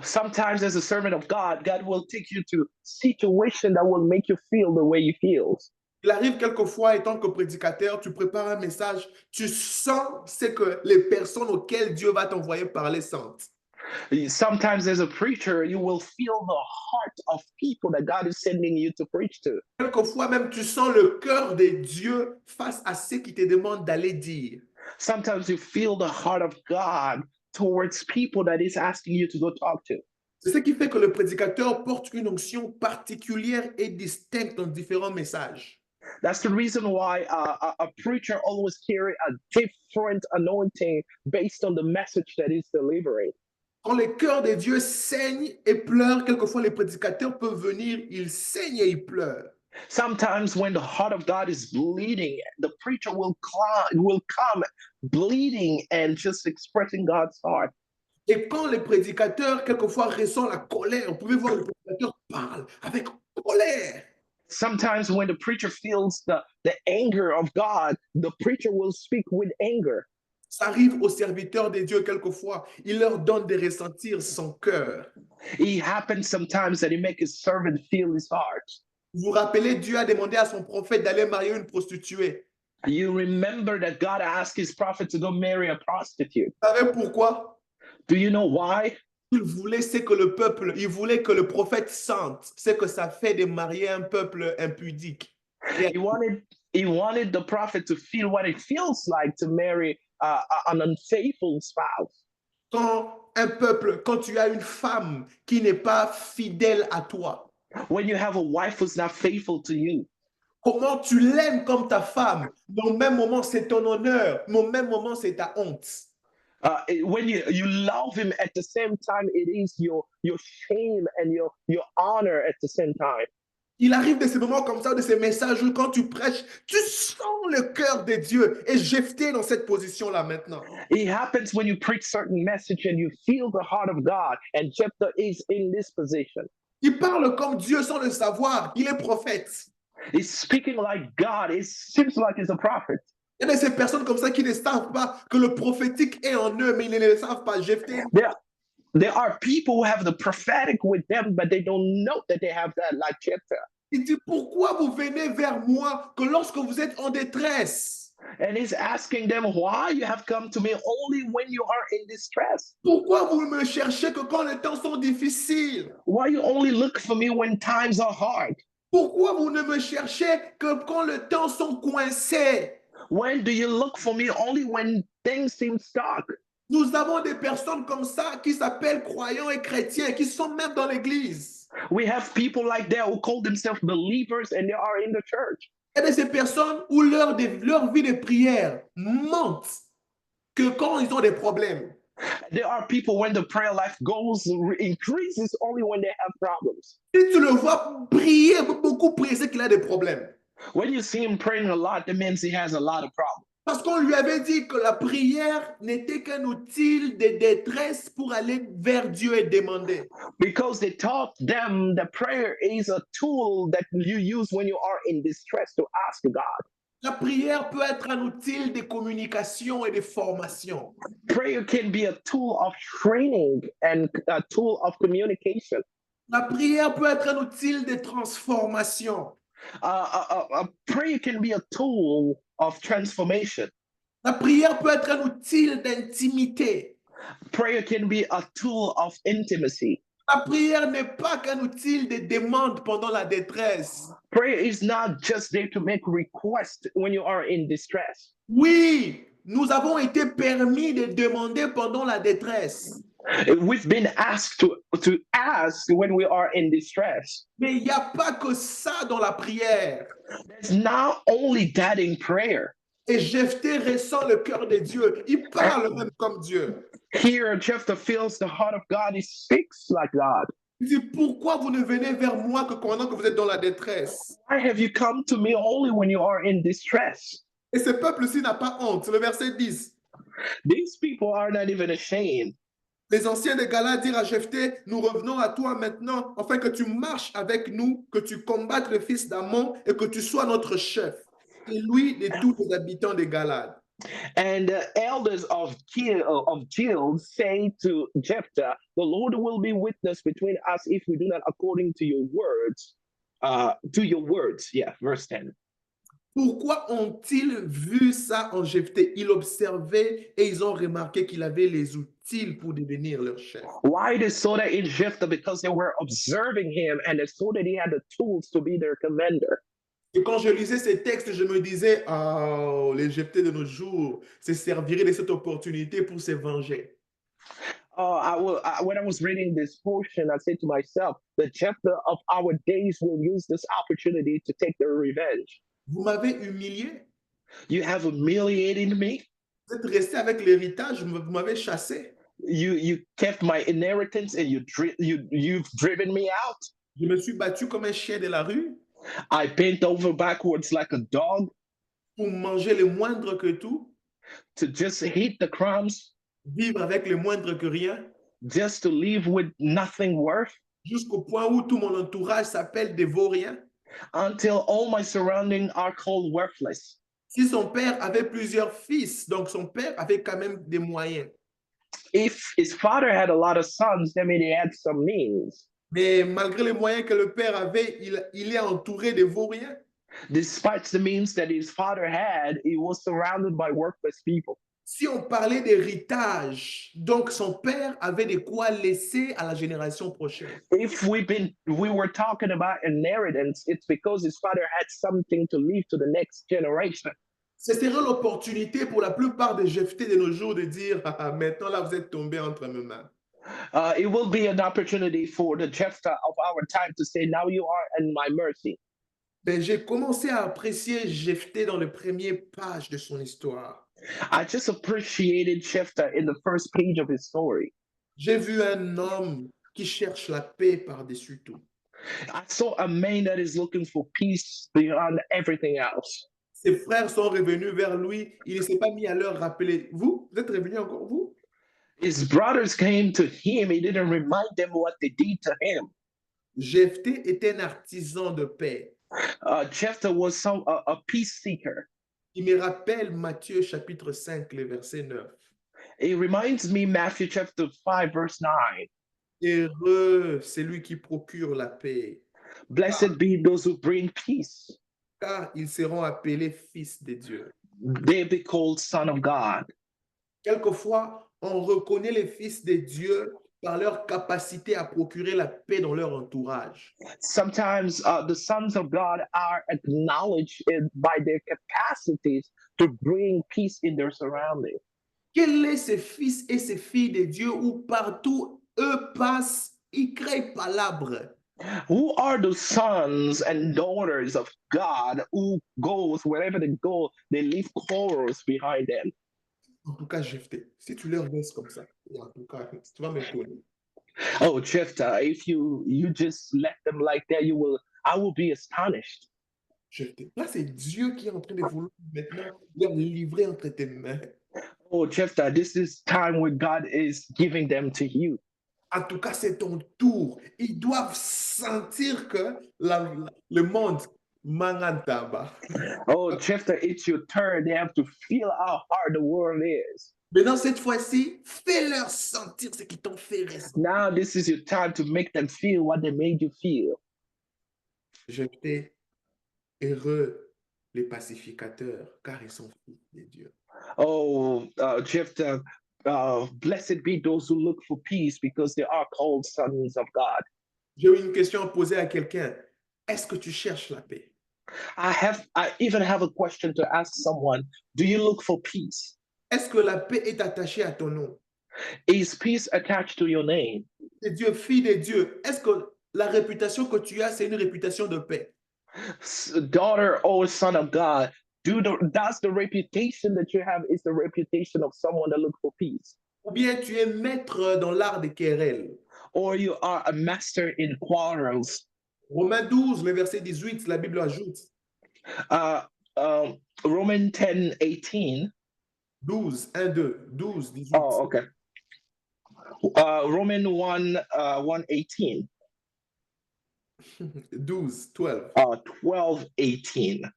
Sometimes, as a servant of God, God will take you to situation that will make you feel the way He feels. Il arrive quelquefois, étant que prédicateur, tu prépares un message, tu sens ce que les personnes auxquelles Dieu va t'envoyer parler sentent. Sometimes, as a preacher, you will feel the heart of people that God is sending you to preach to. Quelquefois même, tu sens le cœur de Dieu face à ce qu'il te demande d'aller dire. Sometimes you feel the heart of God towards people that He's asking you to go talk to. C'est ce qui fait que le prédicateur porte une onction particulière et distincte dans différents messages. That's the reason why a preacher always carry a different anointing based on the message that he's delivering. Quand le cœur de Dieu saigne et pleure, quelquefois les prédicateurs peuvent venir, ils saignent et ils pleurent. Sometimes when the heart of God is bleeding, the preacher will come bleeding and just expressing God's heart. Et quand les prédicateurs, quelquefois, ressentent la colère, vous pouvez voir le prédicateur parle avec colère. Sometimes when the preacher feels the anger of God, the preacher will speak with anger. Ça arrive aux serviteurs de Dieu quelquefois. Il leur donne de ressentir son cœur. It happens sometimes that he makes his servant feel his heart. Vous vous rappelez, Dieu a demandé à son prophète d'aller marier une prostituée. You remember that God asked his prophet to go marry a prostitute. Vous savez pourquoi? Do you know why? Il voulait que le prophète sente ce que ça fait de marier un peuple impudique. He wanted the prophet to feel what it feels like to marry an unfaithful spouse. Quand tu as une femme qui n'est pas fidèle à toi, when you have a wife who's not faithful to you, comment tu l'aimes comme ta femme, mais au même moment c'est ton honneur, mais au même moment c'est ta honte. When you love him at the same time, it is your shame and your honor at the same time. Il arrive de ces moments comme ça, de ces messages où quand tu prêches, tu sens le cœur de Dieu. Et Jephthé est dans cette position-là maintenant. It happens when you preach certain message and you feel the heart of God, and Jephthah is in this position. Il parle comme Dieu sans le savoir. Il est prophète. He's speaking like God. It seems like he's a prophet. Il y a de ces personnes comme ça qui ne savent pas que le prophétique est en eux, mais ils ne le savent pas. Jephthé, There are people who have the prophetic with them, but they don't know that they have that, like Jephthah. il dit, pourquoi vous venez vers moi que lorsque vous êtes en détresse? And he's asking them why you have come to me only when you are in distress. Pourquoi vous me cherchez que quand les temps sont difficiles? Why you only look for me when times are hard? Pourquoi vous ne me cherchez que quand les temps sont coincés? When do you look for me only when things seem stuck? Nous avons des personnes comme ça qui s'appellent croyants et chrétiens, qui sont même dans l'église. We have people like that who call themselves believers and they are in the church. Il y a de ces personnes où leur vie de prière monte que quand ils ont des problèmes. There are people when the prayer life goes increases only when they have problems. Si tu le vois prier, beaucoup prier, c'est qu'il a des problèmes. When you see him praying a lot, that means he has a lot of problems. Parce qu'on lui avait dit que la prière n'était qu'un outil de détresse pour aller vers Dieu et demander. Because they taught them that prayer is a tool that you use when you are in distress to ask God. La prière peut être un outil de communication et de formation. Prayer can be a tool of training and a tool of communication. La prière peut être un outil de transformation. Prayer can be a tool of transformation. La prière peut être un outil d'intimité. Prayer can be a tool of intimacy. La prière n'est pas qu'un outil de demande pendant la détresse. Prayer is not just there to make requests when you are in distress. Oui, nous avons été permis de demander pendant la détresse. We've been asked to ask when we are in distress. Mais il n'y a pas que ça dans la prière. There's not only that in prayer. Et Jephthé ressent le cœur de Dieu. Il parle même comme Dieu. Here, Jephthah feels the heart of God. He speaks like God. Il dit, pourquoi vous ne venez vers moi que pendant que vous êtes dans la détresse? Why have you come to me only when you are in distress? Et ce peuple-ci n'a pas honte. C'est le verset 10. These people are not even ashamed. Les anciens de Galade dirent à Jephthé, nous revenons à toi maintenant, afin que tu marches avec nous, que tu combattes le fils d'Ammon et que tu sois notre chef. Et lui de tous les habitants de Galade. And the elders of Gilead say to Jephthah, the Lord will be witness between us if we do not according to your words. Yeah, verse 10. Pourquoi ont-ils vu ça en Jephthé? Ils observaient et ils ont remarqué qu'il avait les outils pour devenir leur chef. Why they saw that in Jephthah? Because they were observing him and they saw that he had the tools to be their commander. Et quand je lisais ces textes, je me disais, oh, les Jephthé de nos jours se serviraient de cette opportunité pour se venger. When I was reading this portion, I said to myself, the Jephthah of our days will use this opportunity to take their revenge. Vous m'avez humilié. You have humiliated me. Vous êtes resté avec l'héritage, vous m'avez chassé. You kept my inheritance and you've driven me out. Je me suis battu comme un chien de la rue. I bent over backwards like a dog. Pour manger le moindre que tout. To just eat the crumbs. Vivre avec le moindre que rien. Just to live with nothing worth. Jusqu'au point où tout mon entourage s'appelle des vauriens. Until all my surroundings are called worthless. Si son père avait plusieurs fils, donc son père avait quand même des moyens. If his father had a lot of sons, that means he had some means. Mais malgré les moyens que le père avait, il est entouré de vauriens. Despite the means that his father had, he was surrounded by worthless people. Si on parlait d'héritage, donc son père avait de quoi laisser à la génération prochaine. If we were talking about inheritance, it's because his father had something to leave to the next generation. Ce serait l'opportunité pour la plupart des Jephthé de nos jours de dire, ah, maintenant là vous êtes tombé entre mes mains. It will be an opportunity for the Jephthah of our time to say, now you are in my mercy. Ben, j'ai commencé à apprécier Jephthé dans les premières pages de son histoire. I just appreciated Jephthah in the first page of his story. J'ai vu un homme qui cherche la paix par-dessus tout. I saw a man that is looking for peace beyond everything else. Ses frères sont revenus vers lui. Il ne s'est pas mis à leur rappeler. Vous êtes revenus encore, vous? His brothers came to him. He didn't remind them what they did to him. Jephthé était un artisan de paix. Jephthah was a peace seeker. Il me rappelle Matthieu chapitre 5, le verset 9. It reminds me Matthew chapter 5, verse 9. Heureux celui qui procure la paix, Blessed be those who bring peace. car ils seront appelés fils de Dieu. They be called son of God. Quelquefois, on reconnaît les fils de Dieu par leur capacité à procurer la paix dans leur entourage. Sometimes the sons of God are acknowledged by their capacities to bring peace in their surroundings. Quels sont ces fils et ces filles de Dieu où partout eux passent, ils créent palabres? Who are the sons and daughters of God who goes wherever they go, they leave quarrels behind them? En tout cas, Jephthé, si tu leur laisses comme ça, en tout cas, tu vas m'étonner. Oh, Jephthah, if you just let them like that, I will be astonished. Jephthé, là, c'est Dieu qui est en train de vouloir maintenant leur livrer entre tes mains. Oh, Jephthah, this is time where God is giving them to you. En tout cas, c'est ton tour. Ils doivent sentir que le monde mangantaba. Oh, Jephthah, it's your turn. They have to feel how hard the world is. Maintenant, cette fois-ci, fais-leur sentir ce qu'ils t'ont fait ressentir. Now, this is your time to make them feel what they made you feel. Jephthé, heureux les pacificateurs, car ils sont fils de Dieu. Oh, Jephthah, blessed be those who look for peace because they are called sons of God. J'ai une question à poser à quelqu'un. Est-ce que tu cherches la paix? I even have a question to ask someone. Do you look for peace? Est-ce que la paix est attachée à ton nom? Is peace attached to your name? C'est Dieu, fille de Dieu. Est-ce que la réputation que tu as, c'est une réputation de paix? Daughter or son of God, does the reputation that you have is the reputation of someone that looks for peace? Ou bien tu es maître dans l'art des querelles? Or you are a master in quarrels? Romains 12, le verset 18, la Bible ajoute. Romans 10:18. 12, 1, 2, 12, 18. Oh, okay. Romans 1:18. 12, 12. 12:18.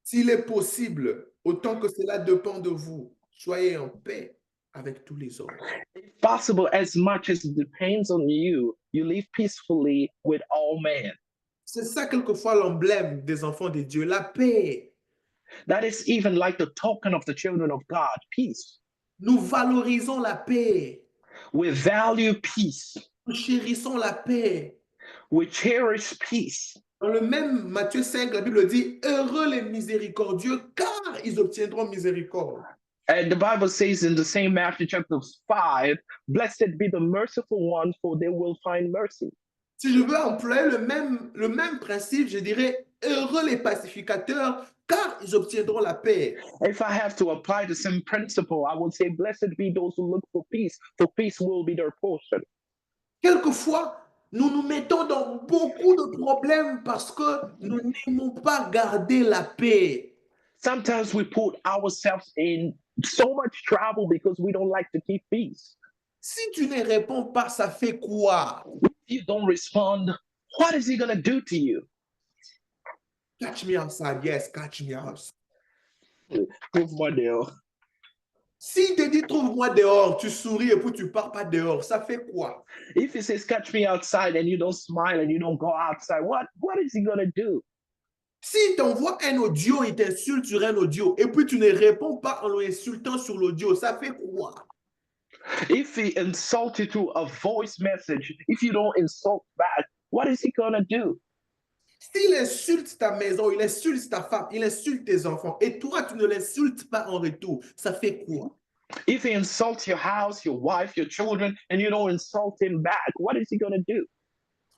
S'il est possible, autant que cela dépend de vous, soyez en paix avec tous les hommes. If possible, as much as it depends on you, you live peacefully with all men. C'est ça quelquefois l'emblème des enfants de Dieu, la paix. That is even like the token of the children of God, peace. Nous valorisons la paix. We value peace. Nous chérissons la paix. We cherish peace. Dans le même Matthieu 5, la Bible dit, heureux les miséricordieux, car ils obtiendront miséricorde. And the Bible says in the same Matthew chapter 5, blessed be the merciful ones, for they will find mercy. Si je veux employer le même principe, je dirais, heureux les pacificateurs, car ils obtiendront la paix. If I have to apply the same principle, I would say, blessed be those who look for peace will be their portion. Quelquefois, nous nous mettons dans beaucoup de problèmes parce que nous n'aimons pas garder la paix. Sometimes we put ourselves in so much trouble because we don't like to keep peace. Si tu ne réponds pas, ça fait quoi? If you don't respond, what is he going to do to you? Catch me outside. Yes, catch me outside. Trouve-moi dehors. S'il te dit trouve-moi dehors, tu souris et puis tu pars pas dehors, ça fait quoi? If he says catch me outside and you don't smile and you don't go outside, what is he going to do? S'il t'envoie un audio, il t'insulte sur un audio et puis tu ne réponds pas en l'insultant sur l'audio, ça fait quoi? If he insults you through a voice message, if you don't insult back, what is he going to do? S'il insulte ta maison, il insulte ta femme, il insulte tes enfants, et toi, tu ne l'insultes pas en retour, ça fait quoi? If he insults your house, your wife, your children, and you don't insult him back, what is he going to do?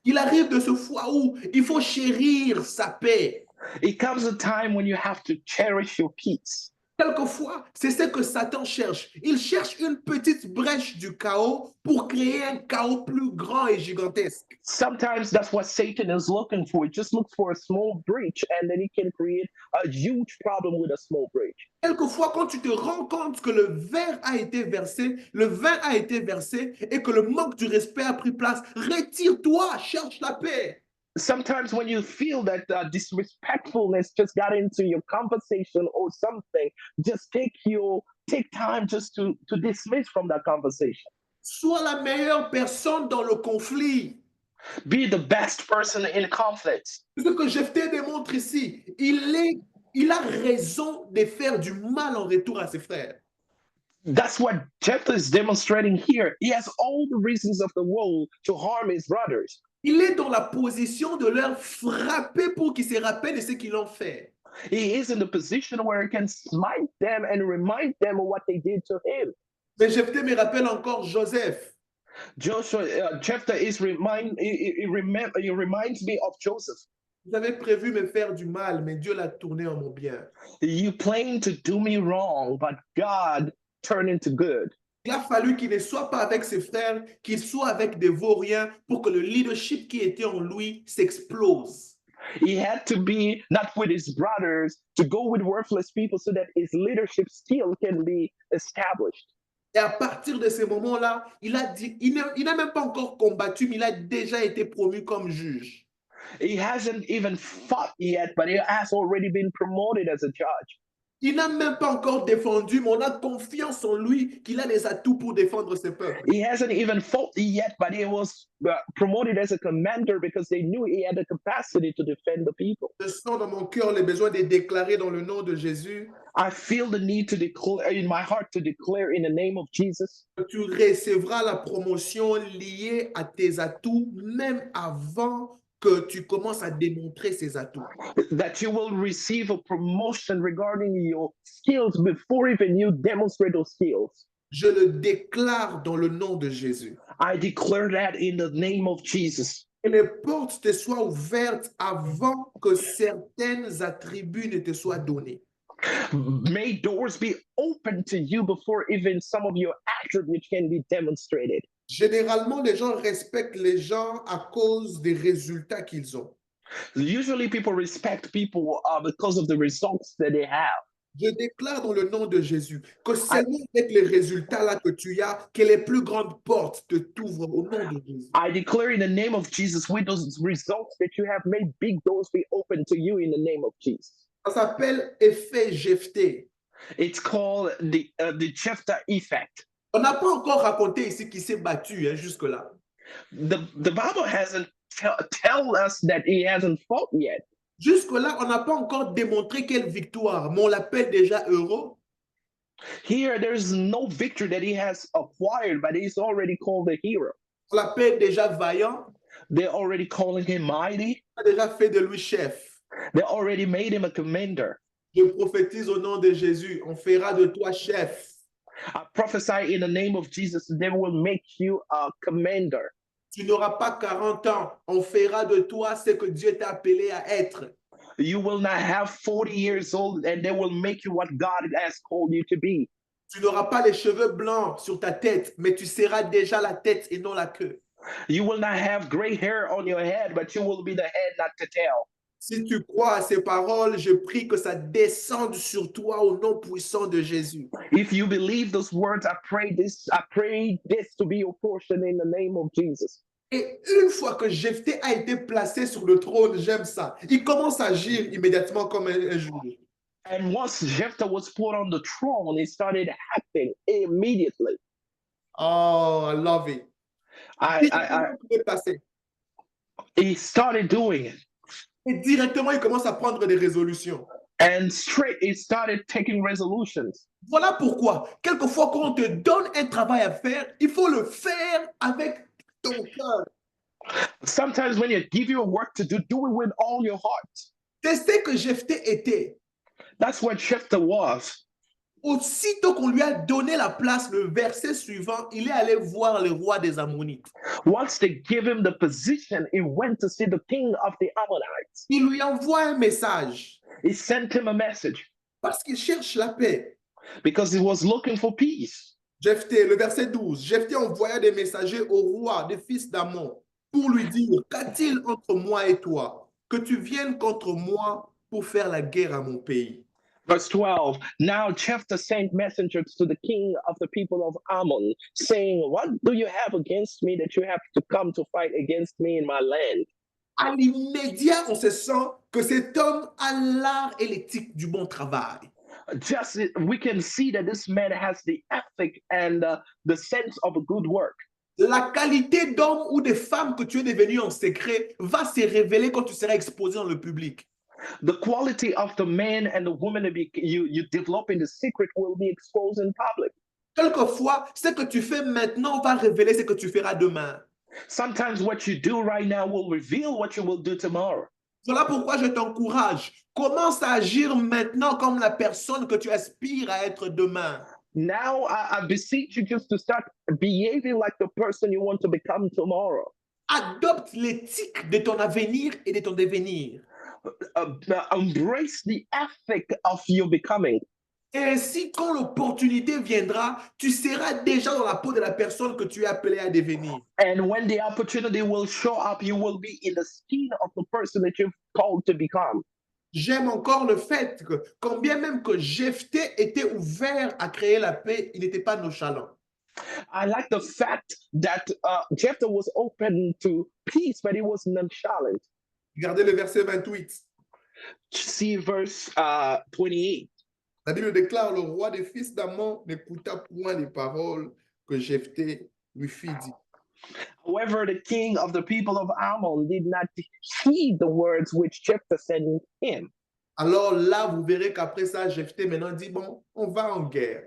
Il arrive de ce fois où il faut chérir sa paix. It comes a time when you have to cherish your peace. Quelquefois, c'est ce que Satan cherche. Il cherche une petite brèche du chaos pour créer un chaos plus grand et gigantesque. Sometimes that's what Satan is looking for. He just looks for a small breach and then he can create a huge problem with a small breach. Quelquefois, quand tu te rends compte que le verre a été versé, le vin a été versé et que le manque du respect a pris place, retire-toi, cherche la paix. Sometimes when you feel that disrespectfulness just got into your conversation or something, just take time just to dismiss from that conversation. Sois la meilleure personne dans le conflit. Be the best person in conflicts. Ce que Jephthé démontre ici, il a raison de faire du mal en retour à ses frères. That's what Jephthah is demonstrating here. He has all the reasons of the world to harm his brothers. Il est dans la position de leur frapper pour qu'ils se rappellent de ce qu'ils ont fait. He is in the position where he can smite them and remind them of what they did to him. Mais Jephthé me rappelle encore Joseph. Jephthah he reminds me of Joseph. Vous avez prévu me faire du mal, mais Dieu l'a tourné en mon bien. You planned to do me wrong, but God turned into good. Il a fallu qu'il ne soit pas avec ses frères, qu'il soit avec des vauriens pour que le leadership qui était en lui s'explose. He had to be not with his brothers, to go with worthless people so that his leadership skill can be established. Et à partir de ce moment-là, il n'a même pas encore combattu, mais il a déjà été promu comme juge. He hasn't even fought yet, but he has already been promoted as a judge. Il n'a même pas encore défendu, mais on a confiance en lui qu'il a les atouts pour défendre ses peuples. He hasn't even fought yet, but he was promoted as a commander because they knew he had the capacity to defend the people. Je sens dans mon cœur le besoin de déclarer dans le nom de Jésus I feel the need to declare in my heart to declare in the name of Jesus que tu recevras la promotion liée à tes atouts, même avant que tu commences à démontrer ces atouts. that you will receive a promotion regarding your skills before even you demonstrate those skills. Je le déclare dans le nom de Jésus. I declare that in the name of Jesus. Que les portes te soient ouvertes avant que certains attributs ne te soient donnés. May doors be open to you before even some of your attributes can be demonstrated. Généralement, les gens respectent les gens à cause des résultats qu'ils ont. Usually, people respect people because of the results that they have. Je déclare dans le nom de Jésus que seulement avec les résultats là que tu as, que les plus grandes portes te t'ouvrent au nom de Jésus. I declare in the name of Jesus, with those results that you have, may big doors be open to you in the name of Jesus. Ça s'appelle effet Jephthé. It's called the Jephthah effect. On n'a pas encore raconté ici qu'il s'est battu jusque-là. The Bible hasn't tell us that he hasn't fought yet. Jusque-là, on n'a pas encore démontré quelle victoire, mais on l'appelle déjà héros. Here, there's no victory that he has acquired, but he's already called a hero. On l'appelle déjà vaillant. They're already calling him mighty. On a déjà fait de lui chef. They already made him a commander. Je prophétise au nom de Jésus, on fera de toi chef. I prophesy in the name of Jesus, they will make you a commander. Tu n'auras pas 40 ans, on fera de toi ce que Dieu t'a appelé à être. You will not have 40 years old and they will make you what God has called you to be. Tu n'auras pas les cheveux blancs sur ta tête, mais tu seras déjà la tête et non la queue. You will not have gray hair on your head, but you will be the head, not the tail. Si tu crois à ces paroles, je prie que ça descende sur toi au nom puissant de Jésus. If you believe those words, I pray this to be your portion in the name of Jesus. Et une fois que Jephthé a été placé sur le trône, j'aime ça, il commence à agir immédiatement comme un juge. And once Jephthah was put on the throne, he started acting immediately. Oh, I love it. He started doing it. Et directement, il commence à prendre des résolutions. And straight, he started taking resolutions. Voilà pourquoi, quelquefois, quand on te donne un travail à faire, il faut le faire avec ton cœur. Sometimes when you give you a work to do it with all your heart. C'est ce que Jephthé était. That's what Jephthah was. Aussitôt qu'on lui a donné la place, le verset suivant, il est allé voir le roi des Ammonites. Once they give him the position, he went to see the king of the Ammonites. Il lui envoie un message. He sent him a message. Parce qu'il cherche la paix. because he was looking for peace. Jephthé, le verset 12. Jephthé envoya des messagers au roi des fils d'Ammon pour lui dire, qu'a-t-il entre moi et toi, que tu viennes contre moi pour faire la guerre à mon pays? Verse 12. Now Jephthah sent messengers to the king of the people of Ammon, saying, what do you have against me that you have to come to fight against me in my land? À l'immédiat, on se sent que cet homme a l'art et l'éthique du bon travail. Just we can see that this man has the ethic and the sense of a good work. La qualité d'homme ou de femme que tu es devenu en secret va se révéler quand tu seras exposé dans le public. The quality of the man and the woman you develop in the secret will be exposed in public. Quelquefois, ce que tu fais maintenant va révéler ce que tu feras demain. Sometimes what you do right now will reveal what you will do tomorrow. Voilà pourquoi je t'encourage. Commence à agir maintenant comme la personne que tu aspires à être demain. Now I beseech you just to start behaving like the person you want to become tomorrow. Adopte l'éthique de ton avenir et de ton devenir. Embrace the ethic of your becoming. Et ainsi, quand l'opportunité viendra, tu seras déjà dans la peau de la personne que tu es appelé à devenir. And when the opportunity will show up, you will be in the skin of the person that you've called to become. J'aime encore le fait que, quand bien même que Jephthé était ouvert à créer la paix, il n'était pas nonchalant. I like the fact that Jephthah was open to peace, but he was nonchalant. Regardez le verset 28. See verse 28. La Bible déclare, le roi des fils d'Ammon n'écouta point les paroles que Jephthé lui fit dire. However, the king of the people of Ammon did not heed the words which Jephthah sent him. Alors là, vous verrez qu'après ça, Jephthé maintenant dit, bon, on va en guerre.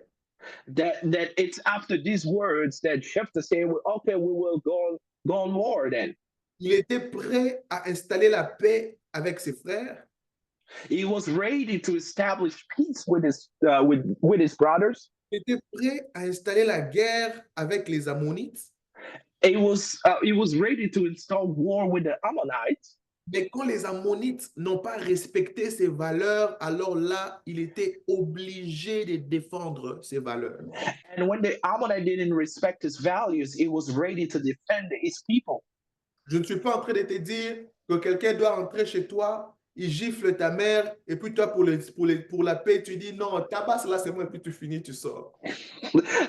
That it's after these words that Jephthah said, okay, we will go on war then. Il était prêt à installer la paix avec ses frères. He was ready to establish peace with his brothers. Il était prêt à installer la guerre avec les Ammonites. He was ready to install war with the Ammonites. Mais quand les Ammonites n'ont pas respecté ses valeurs, alors là, il était obligé de défendre ses valeurs. And when the Ammonite didn't respect his values, he was ready to defend his people. Je ne suis pas en train de te dire que quelqu'un doit entrer chez toi, il gifle ta mère, et puis toi, pour la paix, tu dis non, tabasse là, c'est moi, et puis tu finis, tu sors.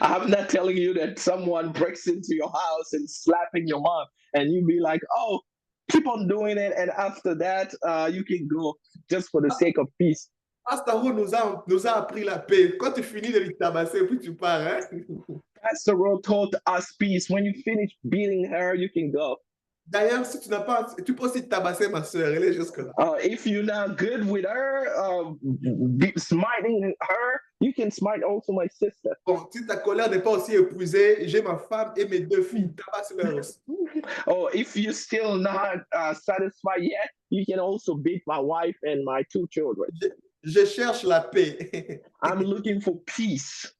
I'm not telling you that someone breaks into your house and slapping your mom, and you be like, oh, keep on doing it, and after that, you can go just for the sake of peace. Pastor Ro nous a appris la paix. Quand tu finis de lui tabasser, puis tu pars. Hein? Pastor Ro taught us peace. When you finish beating her, you can go. D'ailleurs, si tu n'as pas, tu peux aussi tabasser ma soeur, elle est jusque là. If you're not good with her, smiting her, you can smite also my sister. Bon, si ta colère n'est pas aussi épuisée, j'ai ma femme et mes 2 filles, tabasse-leur aussi. Oh, if you're still not satisfied yet, you can also beat my wife and my 2 children. Je cherche la paix. I'm looking for peace.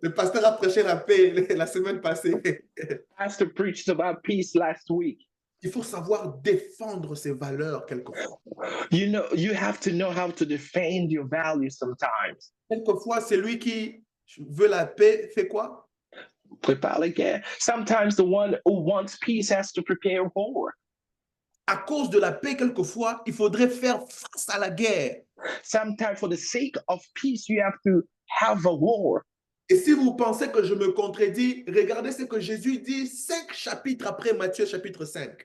Le pasteur a prêché la paix la semaine passée. Pastor preached about peace last week. Il faut savoir défendre ses valeurs quelquefois. You know, you have to know how to defend your values sometimes. Quelquefois, celui qui veut la paix fait quoi? Prepare la guerre. Sometimes the one who wants peace has to prepare war. À cause de la paix, quelquefois, il faudrait faire face à la guerre. Sometimes for the sake of peace, you have to have a war. Et si vous pensez que je me contredis, regardez ce que Jésus dit 5 chapitres après Matthieu chapitre 5.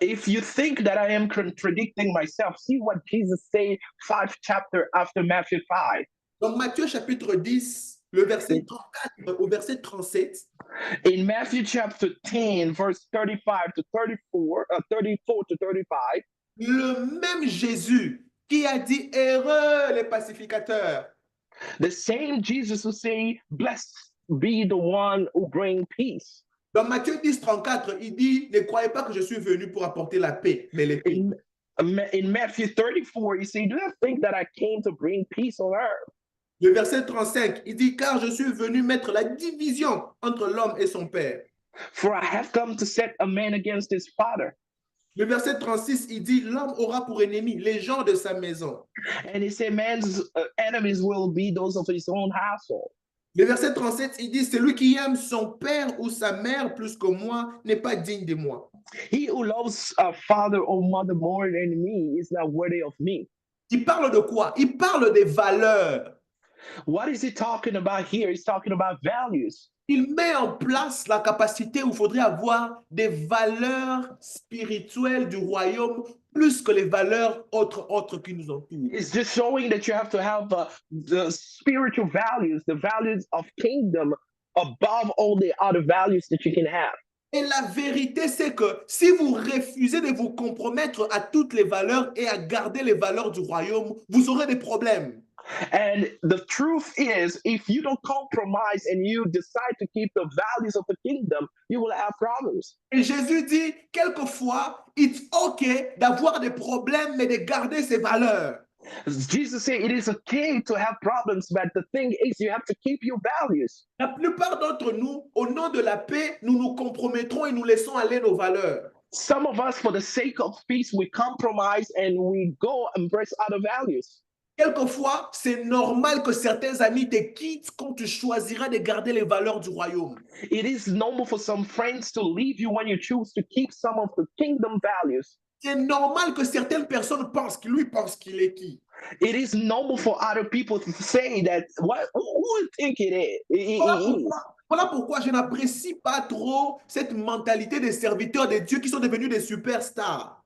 If you think that I am contradicting myself, see what Jesus said 5 chapters after Matthew 5. Dans Matthieu chapitre 10, le verset 34 au verset 37. In Matthew chapter 10, verse 35 to 34, 34 to 35. Le même Jésus qui a dit heureux les pacificateurs. The same Jesus who say, blessed be the one who bring peace. Dans Matthieu 10, 34, il dit, ne croyez pas que je suis venu pour apporter la paix, mais l'épée. In Matthew 34, he say, do you think that I came to bring peace on earth? Le verset 35, il dit, car je suis venu mettre la division entre l'homme et son père. For I have come to set a man against his father. Le verset 36, il dit, l'homme aura pour ennemi les gens de sa maison. And he said, man's enemies will be those of his own household. Le verset 37, il dit, celui qui aime son père ou sa mère plus que moi n'est pas digne de moi. He who loves a father or mother more than me is not worthy of me. Il parle de quoi? Il parle des valeurs. What is he talking about here? He's talking about values. Il met en place la capacité où il faudrait avoir des valeurs spirituelles du royaume plus que les valeurs autres qui nous entourent. It's just showing that you have to have the spiritual values, the values of kingdom above all the other values that you can have. Et la vérité, c'est que si vous refusez de vous compromettre à toutes les valeurs et à garder les valeurs du royaume, vous aurez des problèmes. And the truth is, if you don't compromise and you decide to keep the values of the kingdom, you will have problems. Et Jésus dit, quelquefois, it's okay d'avoir des problèmes, mais de garder ses valeurs. Jesus said it is okay to have problems, but the thing is, you have to keep your values. La plupart d'entre nous, au nom de la paix, nous nous compromettrons et nous laissons aller nos valeurs. Some of us, for the sake of peace, we compromise and we go embrace other values. Quelquefois, c'est normal que certains amis te quittent quand tu choisiras de garder les valeurs du royaume. It is normal for some friends to leave you when you choose to keep some of the kingdom values. C'est normal que certaines personnes pensent qu'il lui pense qu'il est qui. It is normal for other people to say that who you think it is. Voilà pourquoi je n'apprécie pas trop cette mentalité des serviteurs de Dieu qui sont devenus des superstars.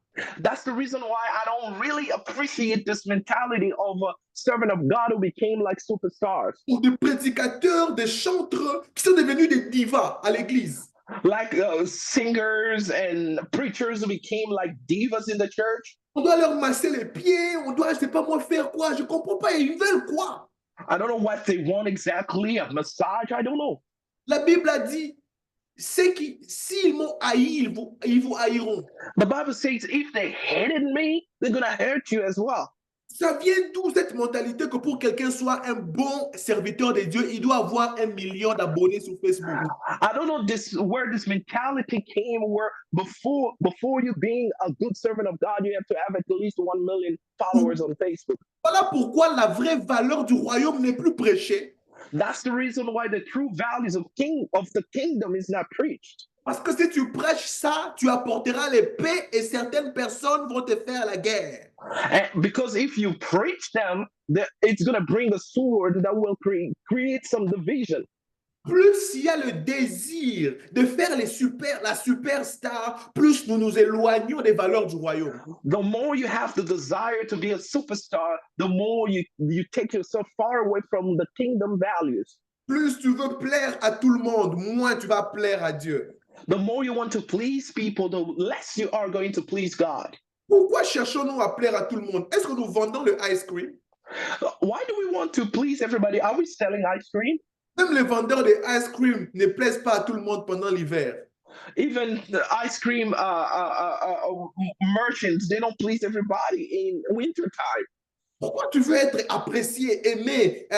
That's the reason why I don't really appreciate this mentality of a servant of God who became like superstars. Ou des prédicateurs, des chantres qui sont devenus des divas à l'église. Like singers and preachers who became like divas in the church. On doit leur masser les pieds, on doit, je sais pas moi, faire quoi, je comprends pas, ils veulent quoi? I don't know what they want exactly, a massage, I don't know. La Bible a dit, c'est qui, s'ils m'ont haï, ils vous haïront. The Bible says if they hated me, they're gonna hurt you as well. Ça vient d'où cette mentalité que pour quelqu'un soit un bon serviteur de Dieu, il doit avoir 1 million d'abonnés sur Facebook? I don't know where this mentality came where before you being a good servant of God, you have to have at least 1 million followers on Facebook. Voilà pourquoi la vraie valeur du royaume n'est plus prêchée. That's the reason why the true values of the kingdom is not preached. Parce que si tu prêches ça, tu apporteras les paix et certaines personnes vont te faire la guerre. And because if you preach them, it's going to bring a sword that will create some division. Plus il y a le désir de faire la superstar, plus nous nous éloignons des valeurs du royaume. The more you have the desire to be a superstar, the more you take yourself far away from the kingdom values. Plus tu veux plaire à tout le monde, moins tu vas plaire à Dieu. The more you want to please people, the less you are going to please God. Pourquoi cherchons-nous à plaire à tout le monde? Est-ce que nous vendons le ice cream? Why do we want to please everybody? Are we selling ice cream? Même les vendeurs de ice cream ne plaisent pas à tout le monde pendant l'hiver. Even the ice cream merchants, they don't please everybody in winter time. Pourquoi tu veux être apprécié, aimé,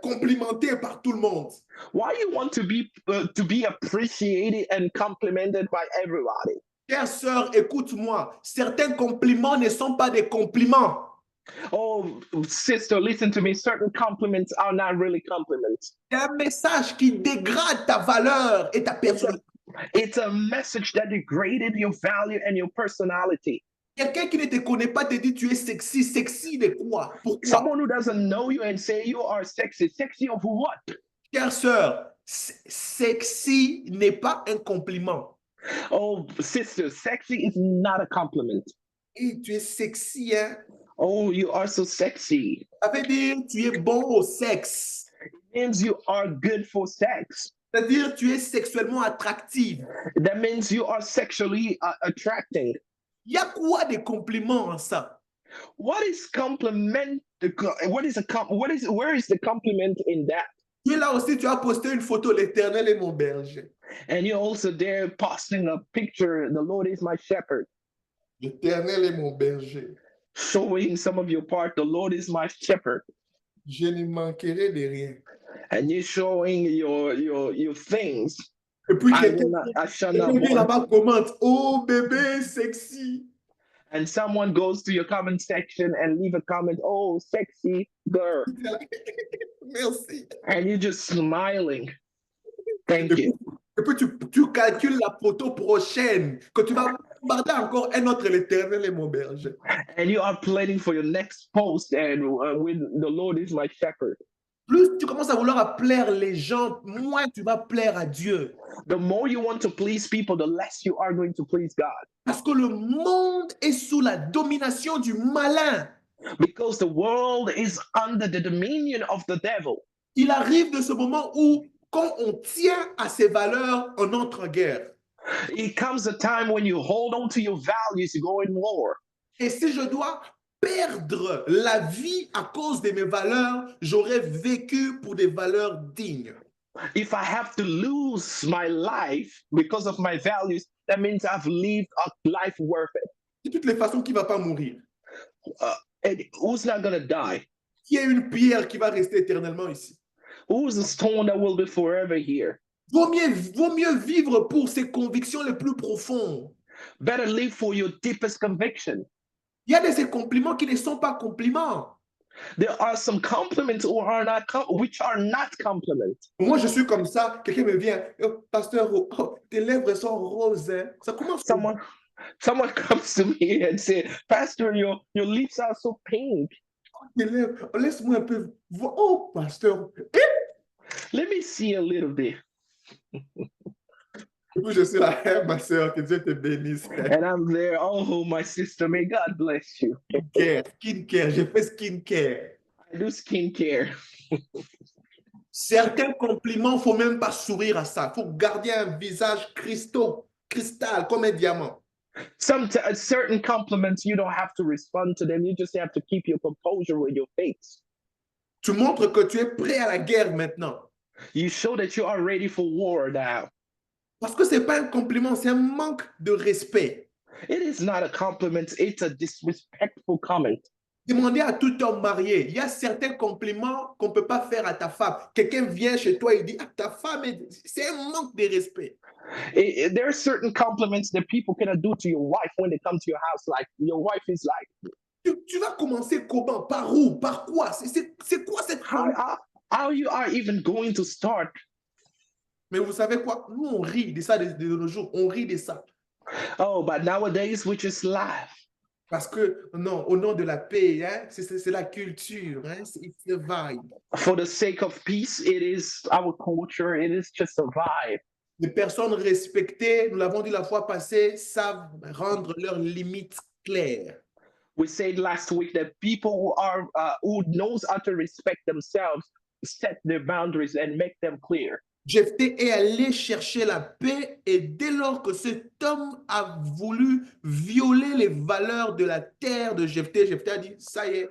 complimenté par tout le monde? Why you want to be appreciated and complimented by everybody? Chère sœur, écoute-moi. Certains compliments ne sont pas des compliments. Oh, sister, listen to me. Certain compliments are not really compliments. C'est un message qui dégrade ta valeur et ta personnalité. It's a message that degraded your value and your personality. Quelqu'un qui ne te connaît pas te dit tu es sexy. Sexy de quoi? Pourquoi? Someone who doesn't know you and say you are sexy. Sexy of what? Chère sœur, sexy n'est pas un compliment. Oh, sister, sexy is not a compliment. Et tu es sexy, hein? Oh, you are so sexy. Ça veut dire tu es bon au sexe. It means you are good for sex. C'est-à-dire tu es sexuellement attractive. That means you are sexually attracting. Il y a quoi de compliments en ça? What is compliment? Where is the compliment in that? Et là aussi, tu as posté une photo, l'Éternel est mon berger. And you're also there posting a picture, the Lord is my shepherd. L'Éternel est mon berger. Showing some of your part, the Lord is my shepherd. Je ne manquerai de rien. And you're showing your things. Et puis I quelqu'un will not- I shall not quelqu'un want. là-bas commente, oh bébé sexy. and someone goes to your comment section and leave a comment, oh, sexy girl, Merci. and you're just smiling. Et Thank puis, you. tu calcules la photo prochaine, que tu vas bombarder encore un autre l'Éternel est mon berger. And you are planning for your next post, and when the Lord is my shepherd. Plus tu commences à vouloir plaire les gens, moins tu vas plaire à Dieu. The more you want to please people, the less you are going to please God. Parce que le monde est sous la domination du malin. Because the world is under the dominion of the devil. Il arrive de ce moment où, quand on tient à ses valeurs, on entre en guerre. It comes a time when you hold on to your values, you go in war. Et si je dois perdre la vie à cause de mes valeurs, j'aurais vécu pour des valeurs dignes. If I have to lose my life because of my values, that means I've lived a life worth it. De toutes les façons, qui ne va pas mourir? And who's not going to die? Qui est une pierre qui va rester éternellement ici? Who's the stone that will be forever here? Vaut mieux vivre pour ses convictions les plus profondes. Better live for your deepest conviction. Il y a de ces compliments qui ne sont pas compliments. There are some compliments which are not compliments. Moi, je suis comme ça. Quelqu'un me vient, oh, pasteur, oh, tes lèvres sont roses. Hein? Ça commence. Someone comes to me and says, Pastor, your lips are so pink. Tes lèvres, oh, laisse-moi un peu voir. Oh, pasteur. Let me see a little bit. Je suis là, hey, ma soeur, que Dieu te bénisse. And I'm there, oh, my sister, may God bless you. Skincare, j'ai fait skincare. I do skincare. Certains compliments, il ne faut même pas sourire à ça. Il faut garder un visage cristal, comme un diamant. Certain compliments, you don't have to respond to them. You just have to keep your composure with your face. Tu montres que tu es prêt à la guerre maintenant. You show that you are ready for war now. Parce que ce n'est pas un compliment, c'est un manque de respect. It is not a compliment, it's a disrespectful comment. Demandez à tout homme marié, il y a certains compliments qu'on ne peut pas faire à ta femme. Quelqu'un vient chez toi et dit, ah, ta femme, c'est un manque de respect. There are certain compliments that people cannot do to your wife when they come to your house. Like, your wife is like... Tu vas commencer comment? Par où? Par quoi? C'est quoi cette... How you are even going to start? Mais vous savez quoi? Nous, on rit de ça de nos jours. On rit de ça. Oh, but nowadays, we just laugh. Parce que, non, au nom de la paix, hein, c'est la culture, hein, it's the vibe. For the sake of peace, it is our culture, it is just a vibe. Les personnes respectées, nous l'avons dit la fois passée, savent rendre leurs limites claires. We said last week that people who knows how to respect themselves set their boundaries and make them clear. Jephthé est allé chercher la paix et dès lors que cet homme a voulu violer les valeurs de la terre de Jephthé, Jephthé a dit, ça y est,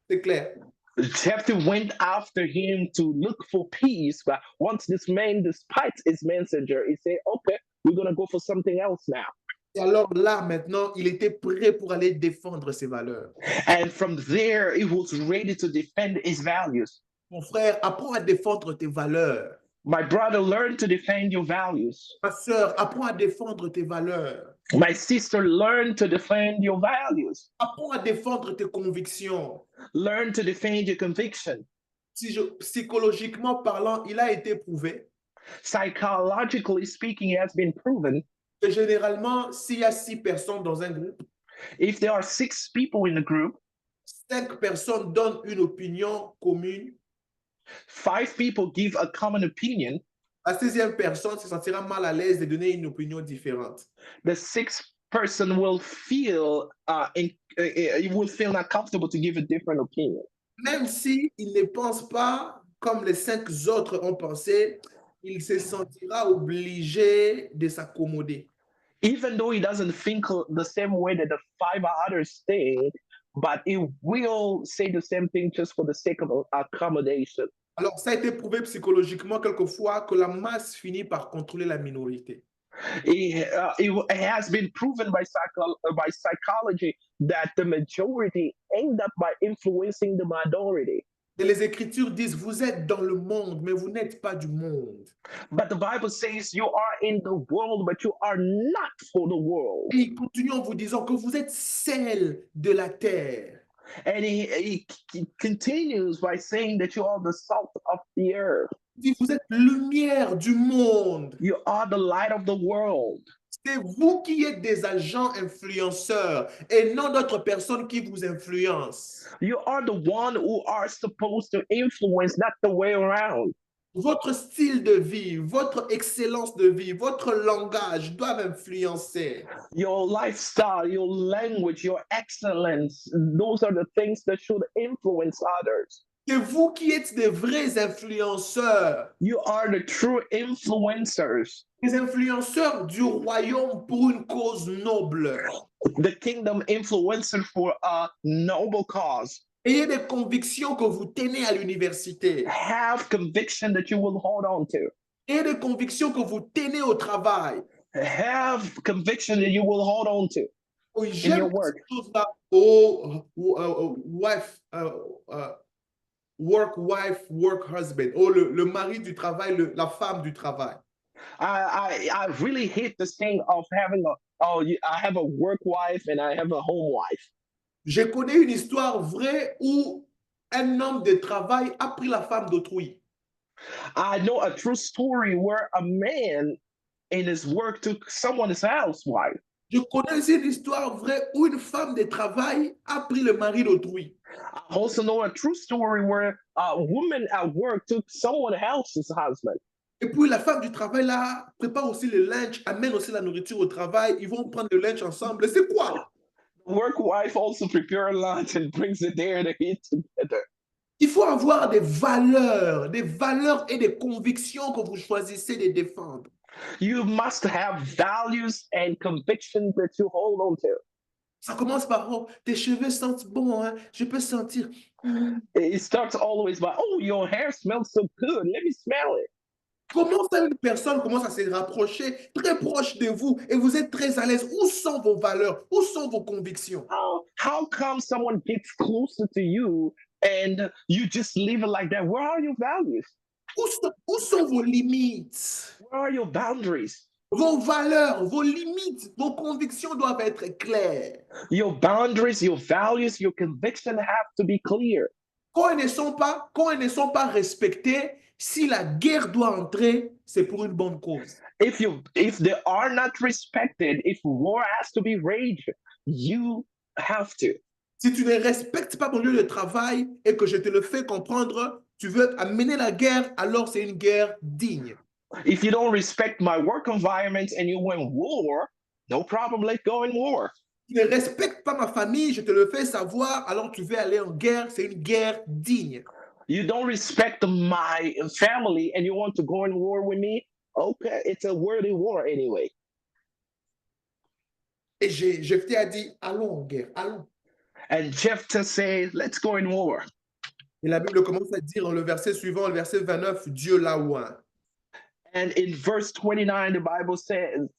c'est clair. Jephthé went after him to look for peace, but once this man, despite his messenger, he said, okay, we're going to go for something else now. Et alors là, maintenant, il était prêt pour aller défendre ses valeurs. And from there, he was ready to defend his values. Mon frère, apprends à défendre tes valeurs. My brother, learn to defend your values. Ma sœur, apprends à défendre tes valeurs. My sister, learn to defend your values. Apprends à défendre tes convictions. Learn to defend your conviction. Psychologiquement parlant, il a été prouvé. Psychologically speaking, it has been proven. Que généralement, s'il y a 6 personnes dans un groupe, if there are 6 people in the group, 5 personnes donnent une opinion commune. 5 people give a common opinion. La 6e personne se sentira mal à l'aise de donner une opinion différente. The 6th person will feel not comfortable to give a different opinion. Même si il ne pense pas comme les 5 autres ont pensé, il se sentira obligé de s'accommoder. Even though he doesn't think the same way that the 5 others think, but he will say the same thing just for the sake of accommodation. Alors, ça a été prouvé psychologiquement quelquefois que la masse finit par contrôler la minorité. It has been proven by psychology that the majority end up by influencing the minority. Et les Écritures disent, vous êtes dans le monde, mais vous n'êtes pas du monde. But the Bible says you are in the world, but you are not for the world. Et il continue en vous disant que vous êtes sel de la terre. And he continues by saying that you are the salt of the earth. Il dit, vous êtes lumière du monde. You are the light of the world. C'est vous qui êtes des agents influenceurs et non d'autres personnes qui vous influencent. You are the one who are supposed to influence, not the way around. Votre style de vie, votre excellence de vie, votre langage doivent influencer. Your lifestyle, your language, your excellence, those are the things that should influence others. C'est vous qui êtes des vrais influenceurs. You are the true influencers. Les influenceurs du royaume pour une cause noble. The kingdom influencer for a noble cause. Ayez des convictions que vous tenez à l'université. Have conviction that you will hold on to. Ayez des convictions que vous tenez au travail. Have conviction that you will hold on to. Oui, your j'aime work. cette chose-là. Oh, wife, work wife, work husband. Oh, le mari du travail, la femme du travail. I really hate this thing of having I have a work wife and I have a home wife. Je connais une histoire vraie où un homme de travail a pris la femme d'autrui. I know a true story where a man in his work took someone's housewife. Je connais aussi une histoire vraie où une femme de travail a pris le mari d'autrui. I also know a true story where a woman at work took someone else's husband. Et puis la femme du travail là prépare aussi le lunch, amène aussi la nourriture au travail. Ils vont prendre le lunch ensemble. C'est quoi? The work wife also prepares lunch and brings it there to eat together. Il faut avoir des valeurs et des convictions que vous choisissez de défendre. You must have values and convictions that you hold on to. Ça commence par, oh, tes cheveux sentent bon, hein? Je peux sentir. It starts always by, oh, your hair smells so good. Let me smell it. Comment ça, une personne commence à se rapprocher très proche de vous et vous êtes très à l'aise? Où sont vos valeurs? Où sont vos convictions? How come someone gets closer to you and you just leave it like that? Where are your values? Où sont vos limites? Where are your boundaries? Vos valeurs, vos limites, vos convictions doivent être claires. Your boundaries, your values, your conviction have to be clear. Quand elles ne sont pas respectées, si la guerre doit entrer, c'est pour une bonne cause. If they are not respected, if war has to be raged, you have to. Si tu ne respectes pas mon lieu de travail et que je te le fais comprendre, tu veux amener la guerre, alors c'est une guerre digne. If you don't respect my work environment and you win war, no problem, let's go in war. Tu ne respectes pas ma famille, je te le fais savoir, alors tu veux aller en guerre, c'est une guerre digne. You don't respect my family and you want to go in war with me? Okay, it's a worthy war anyway. Et Jephthé a dit, allons en guerre, allons. And Jephthah says, let's go in war. Et la Bible commence à dire dans le verset suivant, le verset 29, Dieu l'a oint. And in verse 29, the Bible says,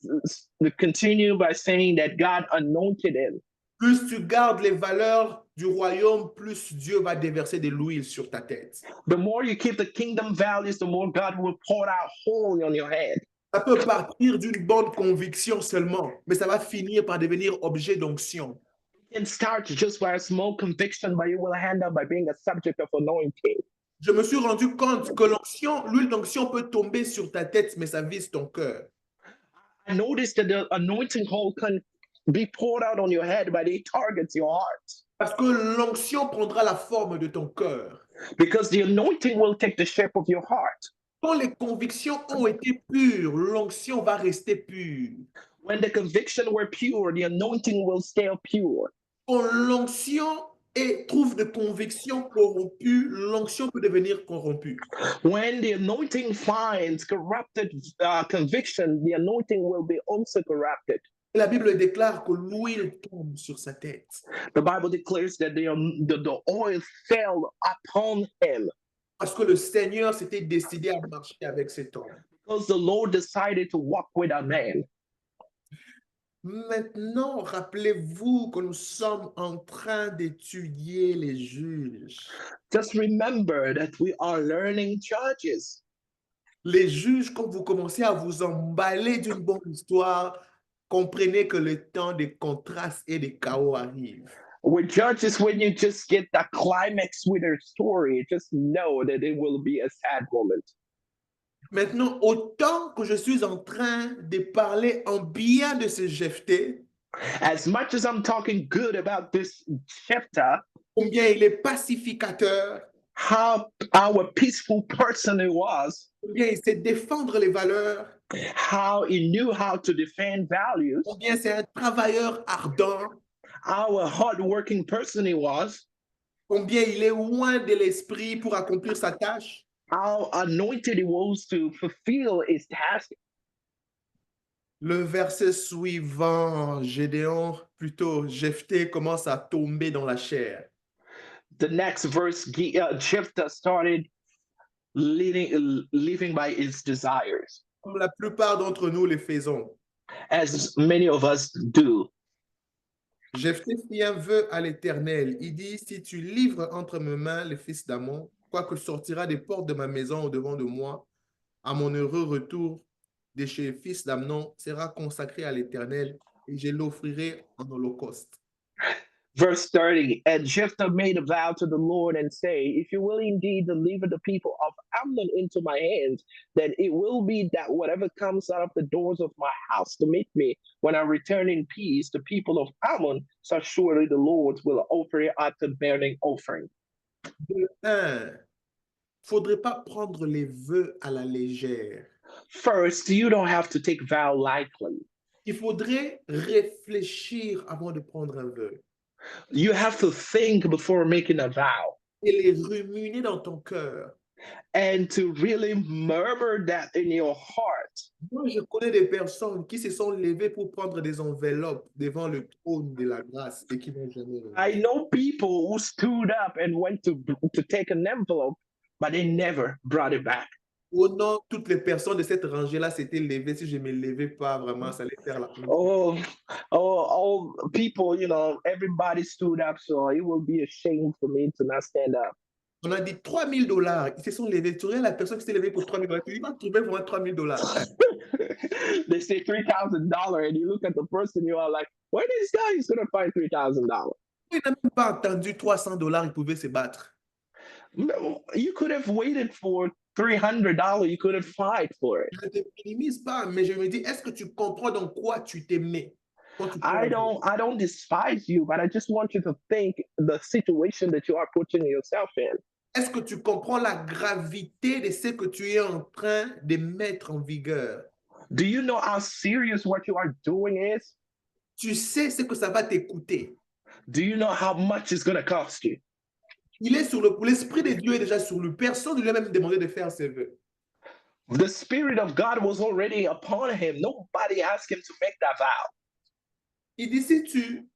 continue by saying that God anointed him. Plus tu gardes les valeurs du royaume, plus Dieu va déverser de l'huile sur ta tête. The more you keep the kingdom values, the more God will pour out holy on your head. Ça peut partir d'une bonne conviction seulement, mais ça va finir par devenir objet d'onction. It can start just by a small conviction, but you will end up by being a subject of anointing. Je me suis rendu compte que l'huile d'onction peut tomber sur ta tête, mais ça vise ton cœur. I noticed that the anointing oil can be poured out on your head, but it targets your heart. Parce que l'onction prendra la forme de ton cœur. Because the anointing will take the shape of your heart. Quand les convictions ont été pures, l'onction va rester pure. When the conviction were pure, the anointing will stay pure. Quand l'onction trouve de convictions corrompues, l'onction peut devenir corrompue. When the anointing finds corrupted conviction, the anointing will be also corrupted. La Bible déclare que l'huile tombe sur sa tête. The Bible declares that the oil fell upon him. Parce que le Seigneur s'était décidé à marcher avec cet homme. Because the Lord decided to walk with a man. Maintenant, rappelez-vous que nous sommes en train d'étudier les juges. Just remember that we are learning Judges. Les juges, quand vous commencez à vous emballer d'une bonne histoire, comprenez que le temps des contrastes et des chaos arrive. With Judges, when you just get the climax with their story, just know that it will be a sad moment. Maintenant, autant que je suis en train de parler en bien de ce Jephthé, As much as I'm talking good about this Jephthah, combien il est pacificateur, how a peaceful person he was, combien il sait défendre les valeurs, how he knew how to defend values, combien c'est un travailleur ardent, how a hardworking person he was, combien il est loin de l'esprit pour accomplir sa tâche. how anointed he was to fulfill his task. Le verset suivant, Gédéon, plutôt Jephthé commence à tomber dans la chair. The next verse, Jephthah started living by his desires, Comme la plupart d'entre nous le faisons. as many of us do. Jephthé fit un vœu à l'Éternel. Il dit, si tu livres entre mes mains le fils d'Amon, quoique sortira des portes de ma maison au-devant de moi, à mon heureux retour de chez le fils d'Amnon sera consacré à l'Éternel et je l'offrirai en holocauste. Verse 30, and Jephthah made a vow to the Lord and say, if you will indeed deliver the people of Ammon into my hands, then it will be that whatever comes out of the doors of my house to meet me when I return in peace, the people of Ammon, so surely the Lord will offer it at the burning offering. De un, faudrait pas prendre les vœux à la légère. First, you don't have to take vow lightly. Il faudrait réfléchir avant de prendre un vœu You have to think before making a vow et les ruminer dans ton cœur. and to really murmur that in your heart. Moi, je connais des personnes qui se sont levées pour prendre des enveloppes devant le trône de la grâce et qui n'ont jamais I remis. know people who stood up and went to take an envelope, but they never brought it back. Oh non, toutes les personnes de cette rangée-là s'étaient levées. Si je ne me levais pas, vraiment, ça allait faire la honte. Oh, all people, everybody stood up, so it will be a shame for me to not stand up. On a dit 3 000 $. Ils se sont levés. Tu regardes la personne qui s'est levée pour 3 000 $. Tu dis, va trouver pour moi 3 000 $. They say $3,000, and you look at the person, you are like, where this guy is gonna find $3,000? Il n'a même pas entendu 300 $, il pouvait se battre. No, you could have waited for $300. You could have fight for it. Je ne te minimise pas, mais je me dis, est-ce que tu comprends dans quoi tu t'es mis quand tu prends I un vœu? don't despise you, but I just want you to think the situation that you are putting yourself in. Est-ce que tu comprends la gravité de ce que tu es en train de mettre en vigueur? Do you know how serious what you are doing is? Tu sais ce que ça va t'écouter. Do you know how much it's going to cost you? Il est sur l'Esprit de Dieu est déjà sur lui. Personne ne lui a même demandé de faire ses vœux. The Spirit of God was already upon him. Nobody asked him to make that vow. Il dit, si tu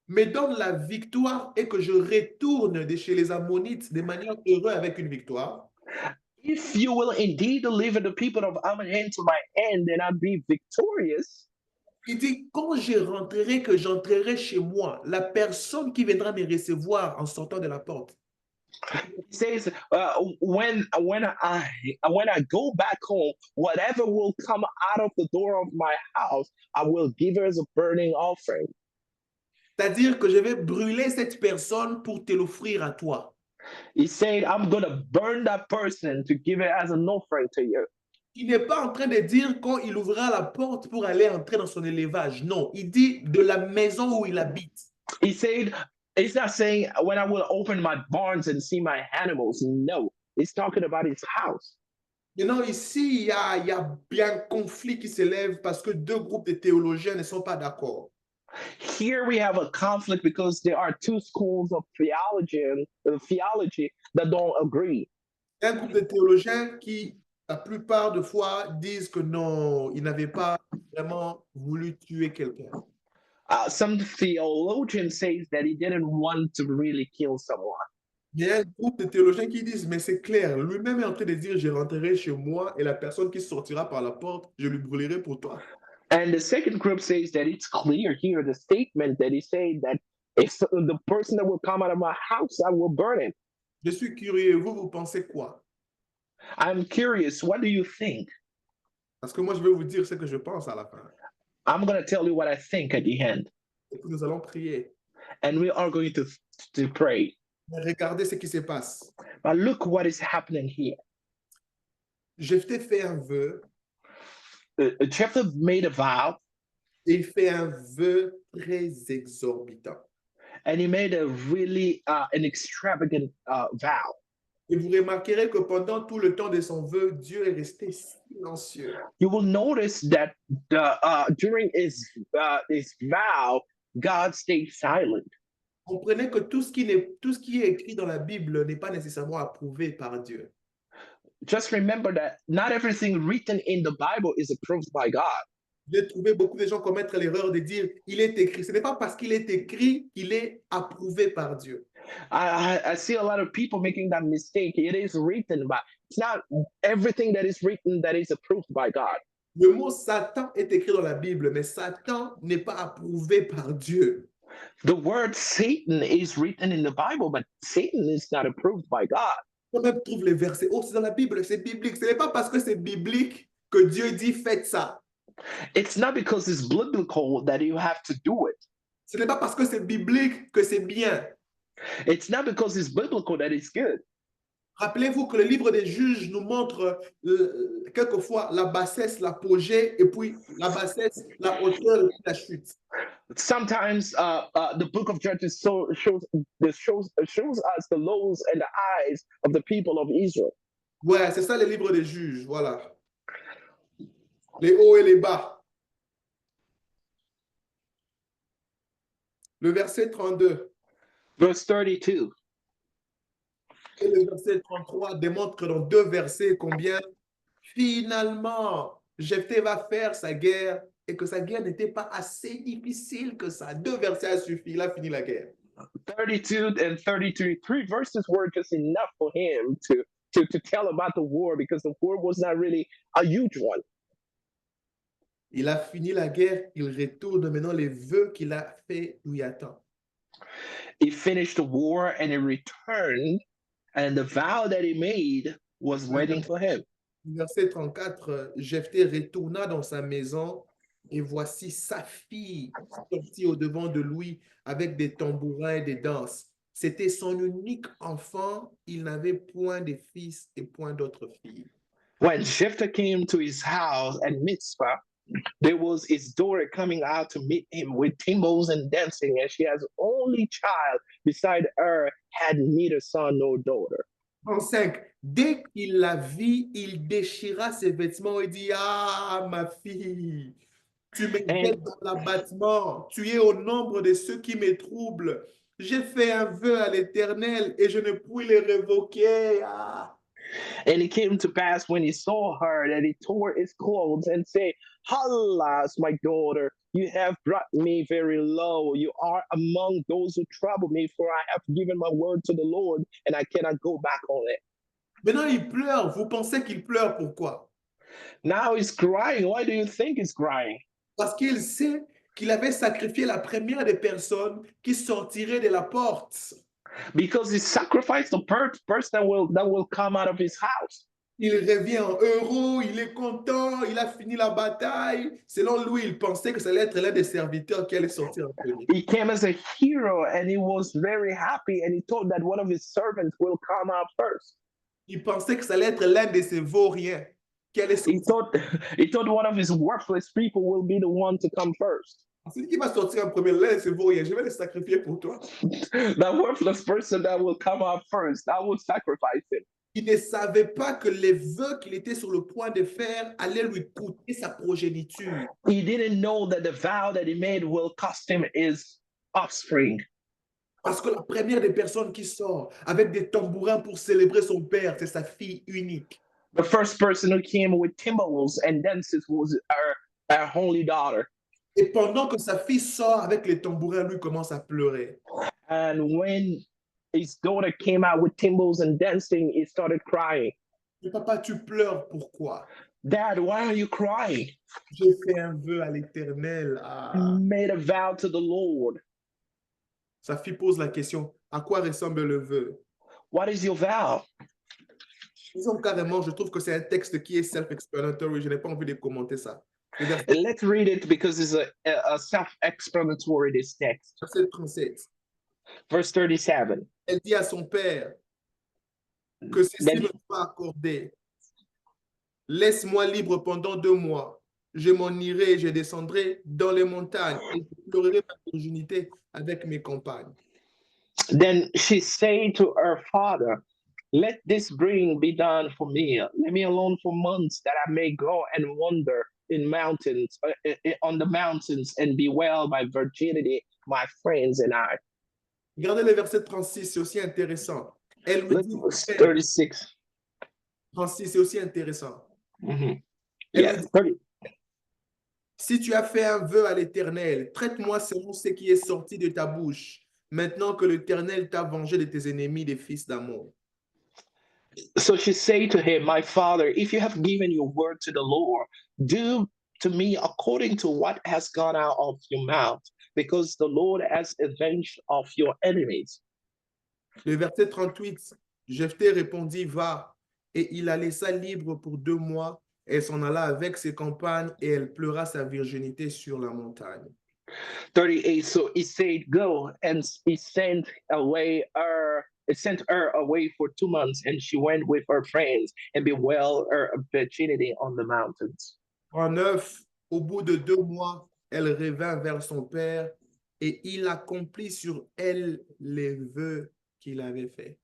me donnes la victoire et que je retourne de chez les Ammonites de manière heureuse avec une victoire, If you will indeed deliver the people of Ammon into my hand, then I'll be victorious. il dit, quand je rentrerai, que j'entrerai chez moi, la personne qui viendra me recevoir en sortant de la porte, He says, when I go back home, whatever will come out of the door of my house, I will give her as a burning offering. c'est-à-dire que je vais brûler cette personne pour te l'offrir à toi. He said, I'm gonna burn that person to give it as an offering to you. Il n'est pas en train de dire quand il ouvrira la porte pour aller entrer dans son élevage. Non, il dit de la maison où il habite. He said, he's not saying when I will open my barns and see my animals. No, he's talking about his house. Maintenant, ici, il y a bien un conflit qui s'élève parce que deux groupes de théologiens ne sont pas d'accord. Here we have a conflict because there are two schools of theology that don't agree. Un groupe de théologiens qui, la plupart de fois, disent que non, ils n'avaient pas vraiment voulu tuer quelqu'un. Some theologians say that he didn't want to really kill someone. Il y a un groupe de théologiens qui disent, mais c'est clair, lui-même est en train de dire, je rentrerai chez moi et la personne qui sortira par la porte, je lui brûlerai pour toi. And the second group says that it's clear here, the statement that he said that if the person that will come out of my house, I will burn him. Je suis curieux, vous pensez quoi? I'm curious, what do you think? Parce que moi, je vais vous dire ce que je pense à la fin. I'm going to tell you what I think at the end. Et puis nous allons prier. And we are going to pray. Mais regardez ce qui se passe. But look what is happening here. Jephthé fait un vœu. Jephthah made a vow. Et il fait un vœu très exorbitant. And he made a really an extravagant vow. Et vous remarquerez que pendant tout le temps de son vœu, Dieu est resté silencieux. You will notice that during his vow, God stayed silent. Comprenez que tout ce qui est écrit dans la Bible n'est pas nécessairement approuvé par Dieu. Just remember that not everything written in the Bible is approved by God. J'ai trouvé beaucoup de gens commettre l'erreur de dire il est écrit. Ce n'est pas parce qu'il est écrit qu'il est approuvé par Dieu. I see a lot of people making that mistake. It is written, but it's not everything that is written that is approved by God. Le mot Satan est écrit dans la Bible, mais Satan n'est pas approuvé par Dieu. The word Satan is written in the Bible, but Satan is not approved by God. On même trouve les versets. Oh, c'est dans la Bible, c'est biblique. Ce n'est pas parce que c'est biblique que Dieu dit faites ça. It's not because it's biblical that you have to do it. Ce n'est pas parce que c'est biblique que c'est bien. It's not because it's biblical that it's good. Rappelez-vous que le livre des Juges nous montre quelquefois la bassesse, l'apogée, et puis la bassesse, la hauteur et puis la chute. Sometimes the book of Judges shows us the lows and the highs of the people of Israel. Ouais, c'est ça le livre des Juges, voilà. Les hauts et les bas. Le verset 32 Verse 32. et le verset 33 démontrent dans deux versets combien finalement Jephthé va faire sa guerre et que sa guerre n'était pas assez difficile que ça. Deux versets a suffi, il a fini la guerre. 32 and 33, three verses were just enough for him to tell about the war because the war was not really a huge one. Il a fini la guerre, il retourne maintenant, les vœux qu'il a fait lui attendent. He finished the war and he returned, and the vow that he made was waiting for him. Verset 34, Jephthé retourna dans sa maison et voici sa fille sortie au-devant de lui avec des tambourins et des danses. C'était son unique enfant, il n'avait point de fils et point d'autres filles. When Jephthah came to his house at Mitzpah, there was his daughter coming out to meet him with timbrels and dancing, and she has only child beside her had neither son nor daughter. 35. Dès qu'il la vit, il déchira ses vêtements et dit, ah, ma fille, tu me jettes dans l'abattement, tu es au nombre de ceux qui me troublent. J'ai fait un vœu à l'Éternel et je ne puis le révoquer. Ah. And it came to pass when he saw her that he tore his clothes and said, Alas, my daughter, you have brought me very low. You are among those who trouble me, for I have given my word to the Lord, and I cannot go back on it. Maintenant, il pleure. Vous pensez qu'il pleure pourquoi? Now he's crying. Why do you think he's crying? Parce qu'il sait qu'il avait sacrifié la première des personnes qui sortiraient de la porte. Because he sacrificed the person that will come out of his house. Il revient en héros, il est content, il a fini la bataille. Selon lui, il pensait que ça allait être l'un des serviteurs qui allait sortir en premier. He came as a hero and he was very happy and he thought that one of his servants will come out first. Il pensait que ça allait être l'un de ses vauriens qui allait sortir. He thought one of his worthless people will be the one to come first. C'est qui va sortir en premier, l'un de ses vauriens. Je vais le sacrifier pour toi. That worthless person that will come out first, I will sacrifice him. Il ne savait pas que les vœux qu'il était sur le point de faire allaient lui coûter sa progéniture. He didn't know that the vow that he made will cost him his offspring. Parce que la première des personnes qui sort avec des tambourins pour célébrer son père, c'est sa fille unique. The first person who came with timbrels and dances was our only daughter. Et pendant que sa fille sort avec les tambourins, lui commence à pleurer. And when his daughter came out with timbrels and dancing, he started crying. Mais papa, tu pleures pourquoi? Dad, why are you crying? J'ai fait un vœu à l'Éternel. I made a vow to the Lord. Sa fille pose la question, à quoi ressemble le vœu? What is your vow? Disons carrément, je trouve que c'est un texte qui est self-explanatory. Je n'ai pas envie de commenter ça. Le Let's read it because it's a self-explanatory, this text. verset 37. Verse 37. Elle dit à son père que ceci Then me soit accordé. Laisse-moi libre pendant 2 mois. Je m'en irai et je descendrai dans les montagnes et je pleurerai ma virginité avec mes compagnes. Then she said to her father, let this bring be done for me. Let me alone for months that I may go and wander in mountains, on the mountains and bewail my virginity, my friends and I. Regardez le verset 36, c'est aussi intéressant. Elle lui Look, dit, verse Père, 36. 36, c'est aussi intéressant. Mhm. Elle Yeah, lui dit, 30. si tu as fait un vœu à l'Éternel, traite-moi selon ce qui est sorti de ta bouche, maintenant que l'Éternel t'a vengé de tes ennemis, des fils d'Ammon. So she said to him, my father, if you have given your word to the Lord, do to me according to what has gone out of your mouth, because the Lord has avenged of your enemies. Le verset 38, Jephthé répondit, va, et il la laissa libre pour 2 mois. Elle s'en alla avec ses compagnes et elle pleura sa virginité sur la montagne. 38. So he said, go, and he sent her away for 2 months, and she went with her friends and bewailed her virginity on the mountains. 39, au bout de 2 mois, elle revint vers son père et il accomplit sur elle les vœux qu'il avait faits.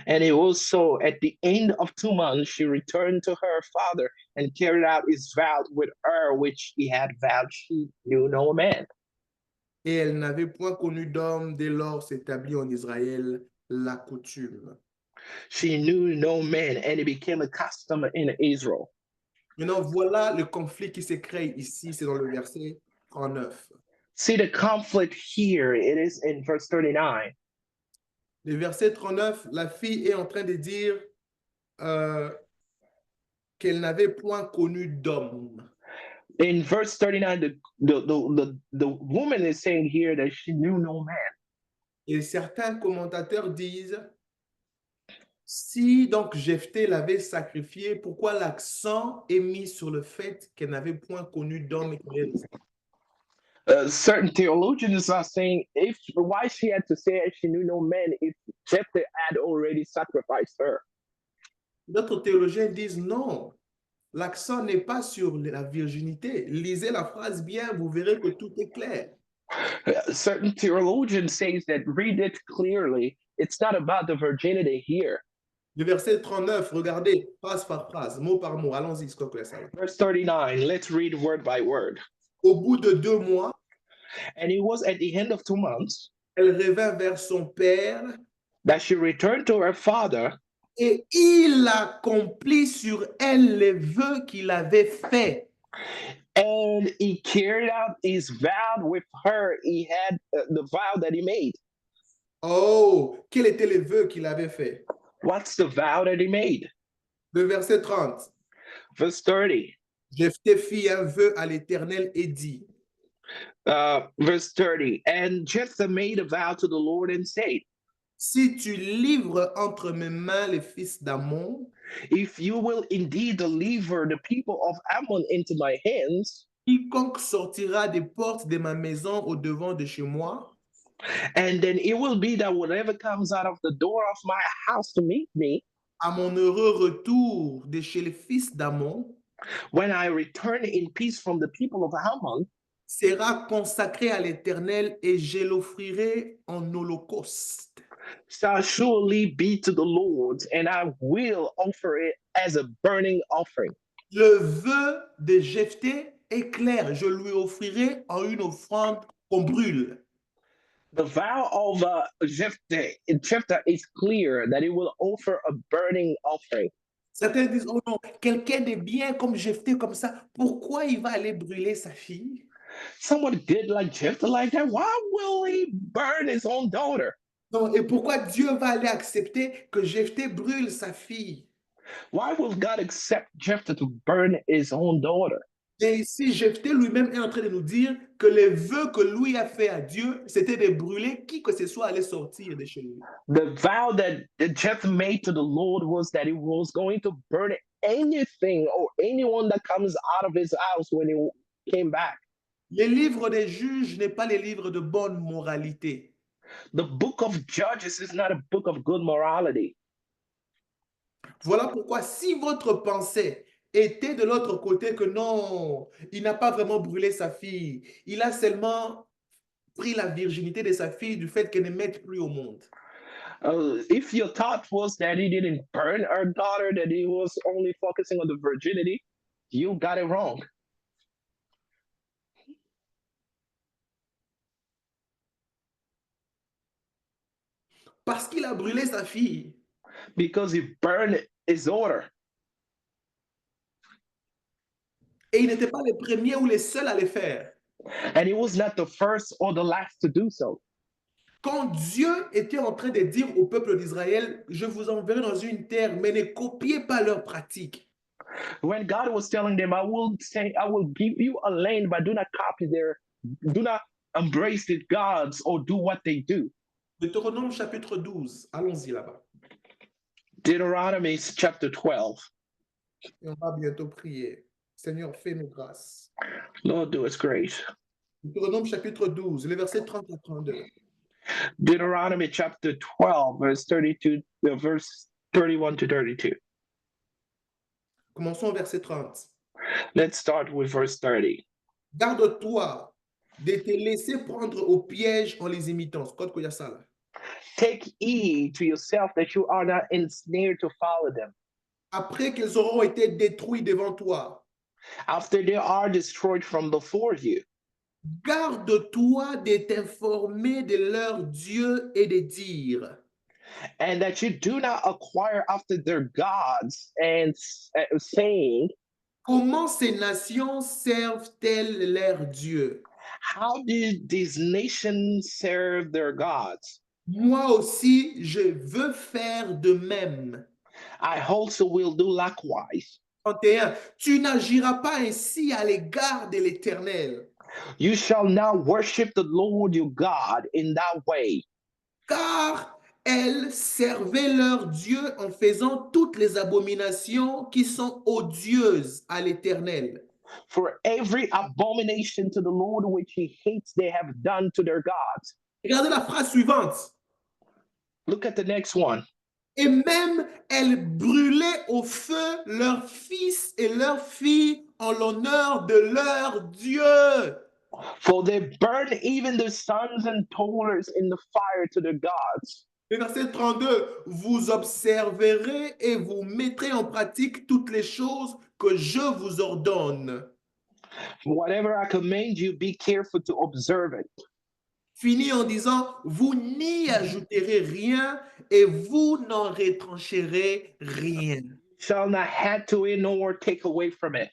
And it was so at the end of 2 months, she returned to her father and carried out his vow with her, which he had vowed she knew no man. Et elle n'avait point connu d'homme, dès lors s'établit en Israël la coutume. She knew no man, and it became a custom in Israel. Maintenant, voilà le conflit qui se crée ici, c'est dans le verset 39. See the conflict here, it is in verse 39. Le verset 39, la fille est en train de dire qu'elle n'avait point connu d'homme. In verse 39, the woman is saying here that she knew no man. Et certains commentateurs disent, si donc Jephthé l'avait sacrifié, pourquoi l'accent est mis sur le fait qu'elle n'avait point connu d'homme et qu'elle Certain theologians are saying if why she had to say she knew no man if Jephthah had already sacrificed her. D'autres théologiens disent non, l'accent n'est pas sur la virginité. Lisez la phrase bien, vous verrez que tout est clair. Certain theologians says that read it clearly. It's not about the virginity here. Le verset 39, regardez, phrase par phrase, mot par mot. Allons-y, c'est quoi que ça va. Verse 39, let's read word by word. Au bout de 2 mois, and it was at the end of 2 months elle revint vers son père that she returned to her father, et il accomplit sur elle les vœux qu'il avait faits. and he carried out his vow with her. He had the vow that he made. Oh, quels étaient les vœux qu'il avait faits? What's the vow that he made? Le verset 30. Verse 30. Jephthé fit un vœu à l'Éternel et dit. Verse 30. And Jephthah made a vow to the Lord and said, si tu livres entre mes mains les fils d'Ammon, if you will indeed deliver the people of Ammon into my hands, quiconque sortira des portes de ma maison au devant de chez moi, and then it will be that whatever comes out of the door of my house to meet me, à mon heureux retour de chez les fils d'Ammon, when I return in peace from the people of Ammon, sera consacré à l'Éternel et je l'offrirai en holocauste. Shall surely be to the Lord, and I will offer it as a burning offering. Le vœu de Jephthé est clair, je lui offrirai en une offrande qu'on brûle. The vow of Jephthah is clear that it will offer a burning offering. Certains disent, oh non, quelqu'un de bien comme Jephthé, comme ça, pourquoi il va aller brûler sa fille? Someone good like Jephthah like that, why will he burn his own daughter? Non, et pourquoi Dieu va aller accepter que Jephthé brûle sa fille? Why will God accept Jephthah to burn his own daughter? Et ici, Jephthé lui-même est en train de nous dire que les vœux que lui a fait à Dieu, c'était de brûler qui que ce soit allait sortir de chez lui. The vow that Jephthah made to the Lord was that he was going to burn anything or anyone that comes out of his house when he came back. Les livres des juges n'est pas les livres de bonne moralité. The book of Judges is not a book of good morality. Voilà pourquoi si votre pensée était de l'autre côté que non, il n'a pas vraiment brûlé sa fille, il a seulement pris la virginité de sa fille du fait qu'elle ne mette plus au monde. If your thought was that he didn't burn our daughter, that he was only focusing on the virginity, you got it wrong. Parce qu'il a brûlé sa fille. Because he burned his daughter. Et il n'était pas le premier ou le seul à le faire. And he was not the first or the last to do so. Quand Dieu était en train de dire au peuple d'Israël, je vous enverrai dans une terre, mais ne copiez pas leurs pratiques. When God was telling them, I will give you a land, but do not do not embrace the gods or do what they do. Deutéronome chapitre 12, allons-y là-bas. Deuteronomy chapter 12. Et on va bientôt prier. Seigneur, fais-nous grâce. Lord, do us grace. Deutéronome chapitre 12, les versets 30 à 32. Deuteronomy chapter 12, verse 31 to 32. Commençons au verset 30. Let's start with verse 30. Garde-toi de te laisser prendre au piège en les imitant. Take heed to yourself that you are not ensnared to follow them. Après qu'ils auront été détruits devant toi. After they are destroyed from before you. Garde-toi de t'informer de leur Dieu et de dire. And that you do not acquire after their gods and saying, comment ces nations servent-elles leur Dieu? How did these nations serve their gods? Moi aussi, je veux faire de même. I also will do likewise. 31. Tu n'agiras pas ainsi à l'égard de l'Éternel. You shall not worship the Lord your God in that way. Car elles servaient leur Dieu en faisant toutes les abominations qui sont odieuses à l'Éternel. For every abomination to the Lord which he hates, they have done to their gods. Regardez la phrase suivante. Look at the next one. Et même elles brûlaient au feu leurs fils et leurs filles en l'honneur de leur Dieu. For they burn even their sons and daughters in the fire to their gods. Le verset 32, vous observerez et vous mettrez en pratique toutes les choses que je vous ordonne. Whatever I command you, be careful to observe it. Fini en disant, vous n'y ajouterez rien et vous n'en retrancherez rien. Shall not add to it nor take away from it.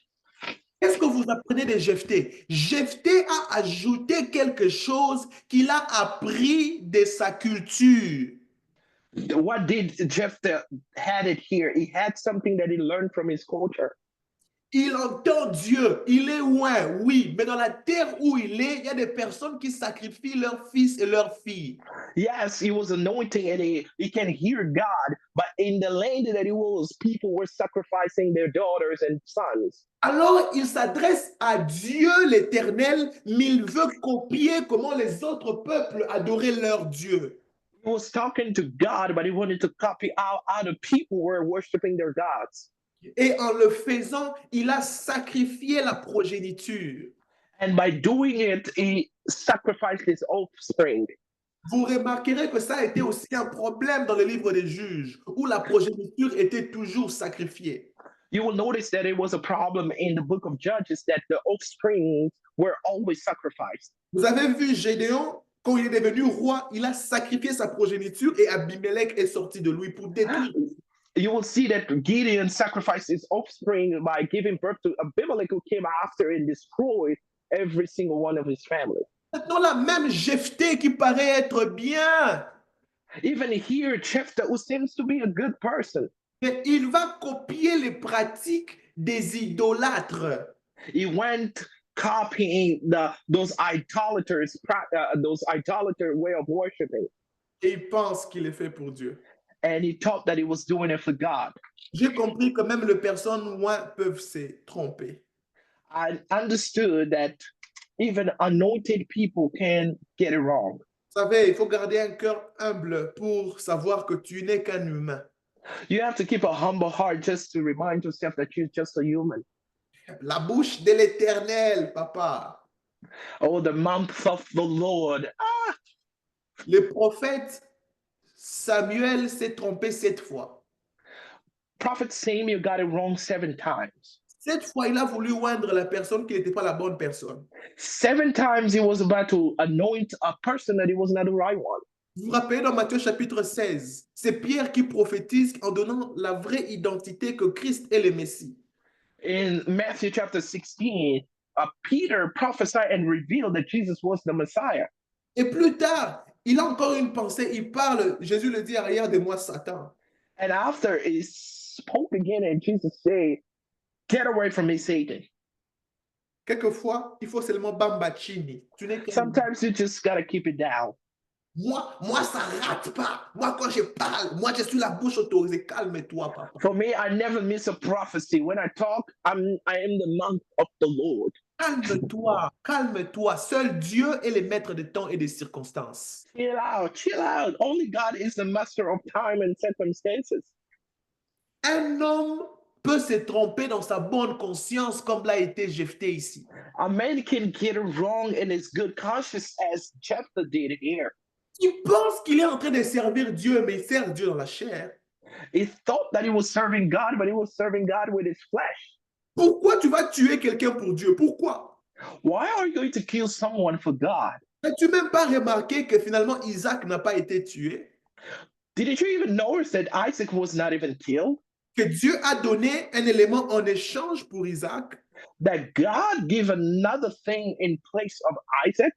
Qu'est-ce que vous apprenez de Jephthé? Jephthé a ajouté quelque chose qu'il a appris de sa culture. What did Jephthah had it here? He had something that he learned from his culture. Il entend Dieu, il est loin, oui, mais dans la terre où il y a des personnes qui sacrifient leurs fils et leurs filles. Yes, he was anointing and he can hear God, but in the land that he was, people were sacrificing their daughters and sons. Alors il s'adresse à Dieu l'Éternel, mais il veut copier comment les autres peuples adoraient leur Dieu. He was talking to God, but he wanted to copy how other people were worshiping their gods. Et en le faisant, il a sacrifié la progéniture. And by doing it, he sacrificed his offspring. Vous remarquerez que ça a été aussi un problème dans le livre des juges, où la progéniture était toujours sacrifiée. You will notice that it was a problem in the book of Judges that the offspring were always sacrificed. Vous avez vu Gédéon, quand il est devenu roi, il a sacrifié sa progéniture et Abimelech est sorti de lui pour détruire. You will see that Gideon sacrificed his offspring by giving birth to Abimelech, who came after and destroyed every single one of his family. Maintenant, la même Jephthé qui paraît être bien. Even here, Jephthah, who seems to be a good person. mais il va copier les pratiques des idolâtres. He went copying those idolater way of worshiping, Et il pense qu'il est fait pour Dieu. and he thought that he was doing it for God. J'ai compris que même les personnes loin peuvent se tromper. I understood that even anointed people can get it wrong. Vous savez, il faut garder un cœur humble pour savoir que tu n'es qu'un humain. You have to keep a humble heart just to remind yourself that you're just a human. La bouche de l'Éternel, papa. Oh, the mouth of the Lord. Le prophète Samuel s'est trompé 7 fois. Prophet Samuel got it wrong 7 times. 7 fois, il a voulu oindre la personne qui n'était pas la bonne personne. 7 times he was about to anoint a person that he was not the right one. Vous vous rappelez dans Matthieu chapitre 16, c'est Pierre qui prophétise en donnant la vraie identité que Christ est le Messie. In Matthew chapter 16, Peter prophesied and revealed that Jesus was the Messiah. Et plus tard, il a encore une pensée, il parle, Jésus le dit, arrière de moi, Satan. And after he spoke again, and Jesus said, "Get away from me, Satan." Quelquefois, il faut seulement bambachini. Tu n'es qu'un Sometimes you just gotta keep it down. Moi, ça rate pas. Moi, quand je parle, moi, je suis la bouche autorisée. Calme-toi, papa. For me, I never miss a prophecy. When I talk, I am the mouth of the Lord. Calme-toi, calme-toi. Seul Dieu est le maître des temps et des circonstances. Chill out, chill out. Only God is the master of time and circumstances. Un homme peut se tromper dans sa bonne conscience comme l'a été Jephthé ici. A man can get it wrong in his good conscience as Jephthah did here. Il pense qu'il est en train de servir Dieu, mais il sert Dieu dans la chair. He thought that he was serving God, but he was serving God with his flesh. Pourquoi tu vas tuer quelqu'un pour Dieu? Pourquoi? Why are you going to kill someone for God? N'as-tu même pas remarqué que finalement Isaac n'a pas été tué? Didn't you even notice that Isaac was not even killed? Que Dieu a donné un élément en échange pour Isaac, That God gave another thing in place of Isaac,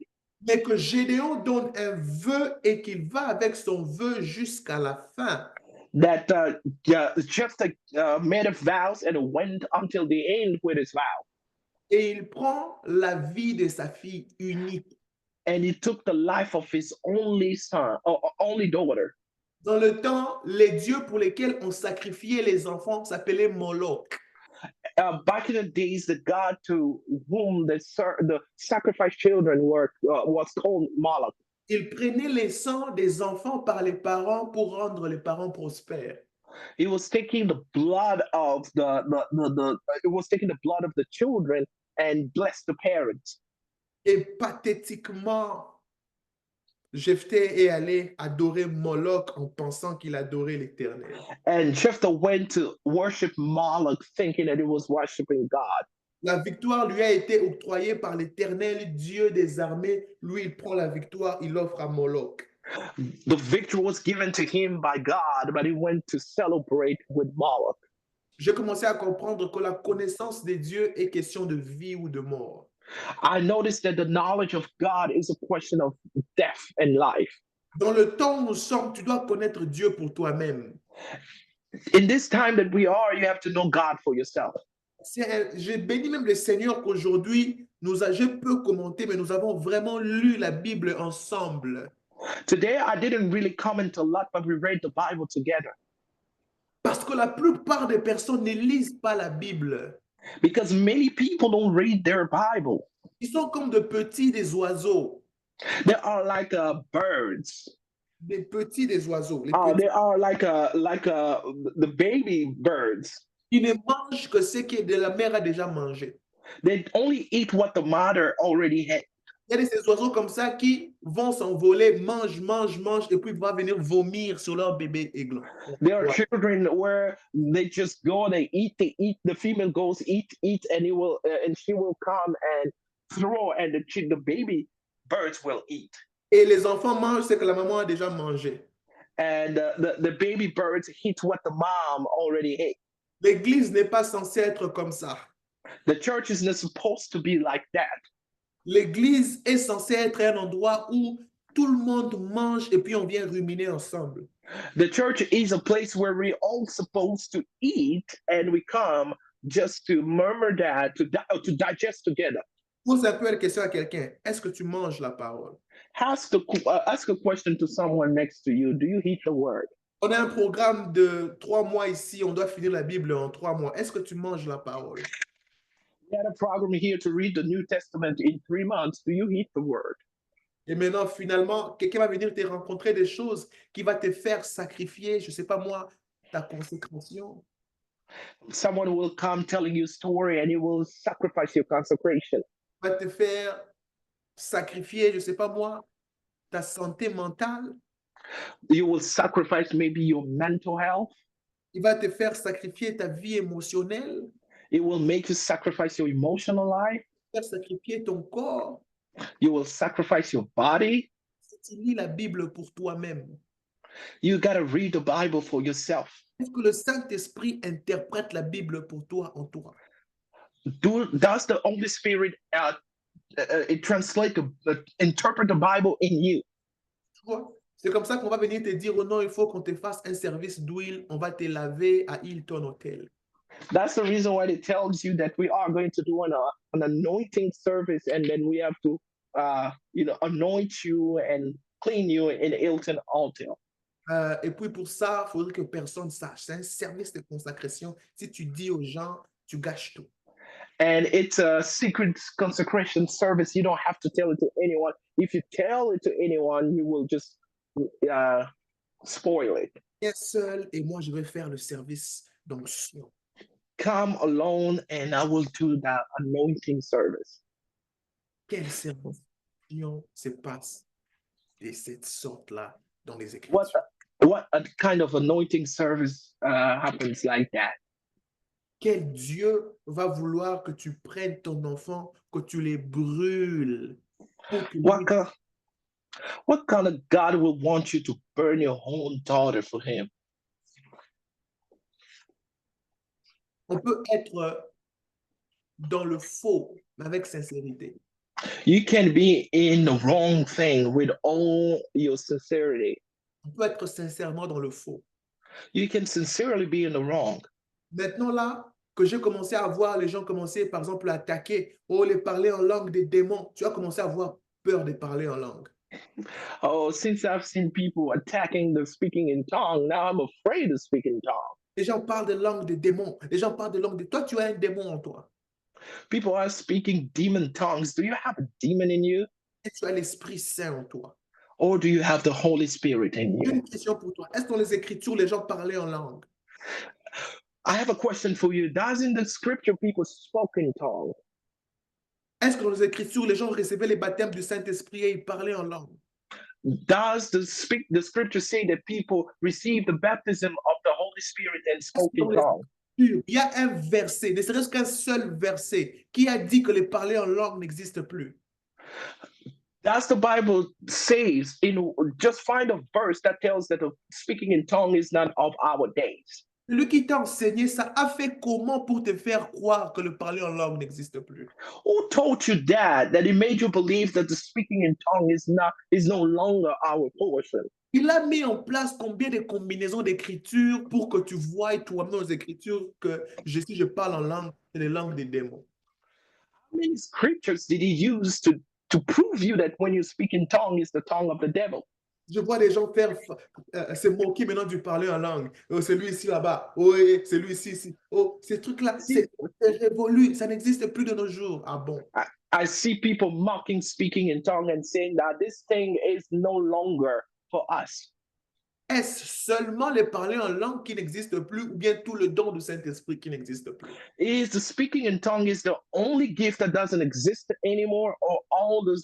mais que Gédéon donne un vœu et qu'il va avec son vœu jusqu'à la fin. that Jephthah made a vows and went until the end with his vow. Et il prend la vie de sa fille unique. And he took the life of his only son, or only daughter. Dans le temps, les dieux pour lesquels on sacrifiait les enfants s'appelaient Moloch. Back in the days, the god to whom the sacrificed children were was called Moloch. Il prenait les sangs des enfants par les parents pour rendre les parents prospères. He was taking the blood of it was taking the blood of the children and bless the parents. Et pathétiquement, Jephthé est allé adorer Moloch en pensant qu'il adorait l'Éternel. And Jephthah went to worship Moloch thinking that he was worshiping God. La victoire lui a été octroyée par l'Éternel, Dieu des armées. Lui, il prend la victoire, il l'offre à Moloch. The victory was given to him by God, but he went to celebrate with Moloch. J'ai commencé à comprendre que la connaissance de Dieu est question de vie ou de mort. I noticed that the knowledge of God is a question of death and life. Dans le temps où nous sommes, tu dois connaître Dieu pour toi-même. In this time that we are, you have to know God for yourself. Je bénis même le Seigneur qu'aujourd'hui, je peux commenter, mais nous avons vraiment lu la Bible ensemble. Today, I didn't really comment a lot, but we read the Bible together. Parce que la plupart des personnes ne lisent pas la Bible. Because many people don't read their Bible. Ils sont comme de petits des oiseaux. They are like birds. Des petits des oiseaux. They are like the baby birds. Ils ne mangent que ce que de la mère a déjà mangé. They only eat what the mother already had. Il y a des oiseaux comme ça qui vont s'envoler, mangent, et puis vont venir vomir sur leur bébé aiglon. There are children where they just go, they eat. The female goes eat, and she will come and throw, and the baby birds will eat. Et les enfants mangent ce que la maman a déjà mangé. And the baby birds eat what the mom already ate. L'église n'est pas censée être comme ça. The church is not supposed to be like that. L'église est censée être un endroit où tout le monde mange et puis on vient ruminer ensemble. The church is a place where we all supposed to eat, and we come just to murmur that, to digest together. Pose un peu la question à quelqu'un. Est-ce que tu manges la parole? Ask a question to someone next to you. Do you eat the word? On a un programme de 3 mois ici. On doit finir la Bible en 3 mois. Est-ce que tu manges la parole? We had a program here to read the New Testament in 3 months. Do you eat the word? Et maintenant, finalement, quelqu'un va venir te rencontrer des choses qui va te faire sacrifier, je ne sais pas moi, ta consécration. Someone will come telling you a story and you will sacrifice your consecration. Va te faire sacrifier, je ne sais pas moi, ta santé mentale. You will sacrifice maybe your mental health. Il va te faire sacrifier ta vie émotionnelle. It will make you sacrifice your emotional life. Faire sacrifier ton corps. You will sacrifice your body. Si tu lis la Bible pour toi-même, You got to read the Bible for yourself. est-ce que le Saint-Esprit interprète la Bible pour toi en toi? Does the Holy Spirit interpret the Bible in you? Tu vois? C'est comme ça qu'on va venir te dire, oh non, il faut qu'on te fasse un service d'huile, on va te laver à Hilton Hotel. That's the reason why it tells you that we are going to do an anointing service, and then we have to, anoint you and clean you in Hilton Hotel. Et puis pour ça, il faudrait que personne sache. C'est un service de consacration. Si tu dis aux gens, tu gâches tout. And it's a secret consecration service. You don't have to tell it to anyone. If you tell it to anyone, you will just spoil it. Viens seul et moi, je vais faire le service d'onction. Come alone and I will do the anointing service. Quel service se passe de cette sorte-là dans les Écritures? What a kind of anointing service happens like that? Quel Dieu va vouloir que tu prennes ton enfant, que tu les brûles? What kind of God will want you to burn your own daughter for him? On peut être dans le faux, mais avec sincérité. You can be in the wrong thing with all your sincerity. On peut être sincèrement dans le faux. You can sincerely be in the wrong. Maintenant là, que j'ai commencé à voir les gens commencer par exemple à attaquer, les parler en langue des démons, tu as commencé à avoir peur de parler en langue. Oh, since I've seen people attacking the speaking in tongue, now I'm afraid to speak in tongue. Les gens parlent de langue des démons. Les gens parlent de langue de... Toi, tu as un démon en toi. People are speaking demon tongues. Do you have a demon in you? Et tu as l'Esprit Saint en toi. Or do you have the Holy Spirit in you? J'ai une question pour toi. Est-ce que dans les Écritures, les gens parlaient en langue? I have a question for you. Does in the scripture people spoke in tongue? Est-ce que dans les Écritures, les gens recevaient les baptêmes du Saint-Esprit et ils parlaient en langue? Does the scripture say that people received the baptism of the Holy Spirit and spoke in tongue? Il y a un verset, ne serait-ce qu'un seul verset, qui a dit que les parler en langue n'existe plus. Does the Bible says, just find a verse that tells that speaking in tongue is not of our days. Celui qui t'a enseigné ça a fait comment pour te faire croire que le parler en langue n'existe plus? Who told you that it made you believe that the speaking in tongue is no longer our portion? Il a mis en place combien de combinaisons d'écriture pour que tu voies toi-même dans les écritures que si je parle en langue, c'est les langues des démons. How many scriptures did he use to prove you that when you speak in tongue is the tongue of the devil? Je vois des gens faire se moquer maintenant du parler en langue. Oh, c'est lui ici là-bas. Oh, c'est lui ici. Oh, ces trucs-là, c'est révolu. Ça n'existe plus de nos jours. Ah bon? I see people mocking speaking in tongue and saying that this thing is no longer for us. Est-ce seulement le parler en langue qui n'existe plus ou bien tout le don du Saint-Esprit qui n'existe plus? Is the speaking in tongue is the only gift that doesn't exist anymore, or all the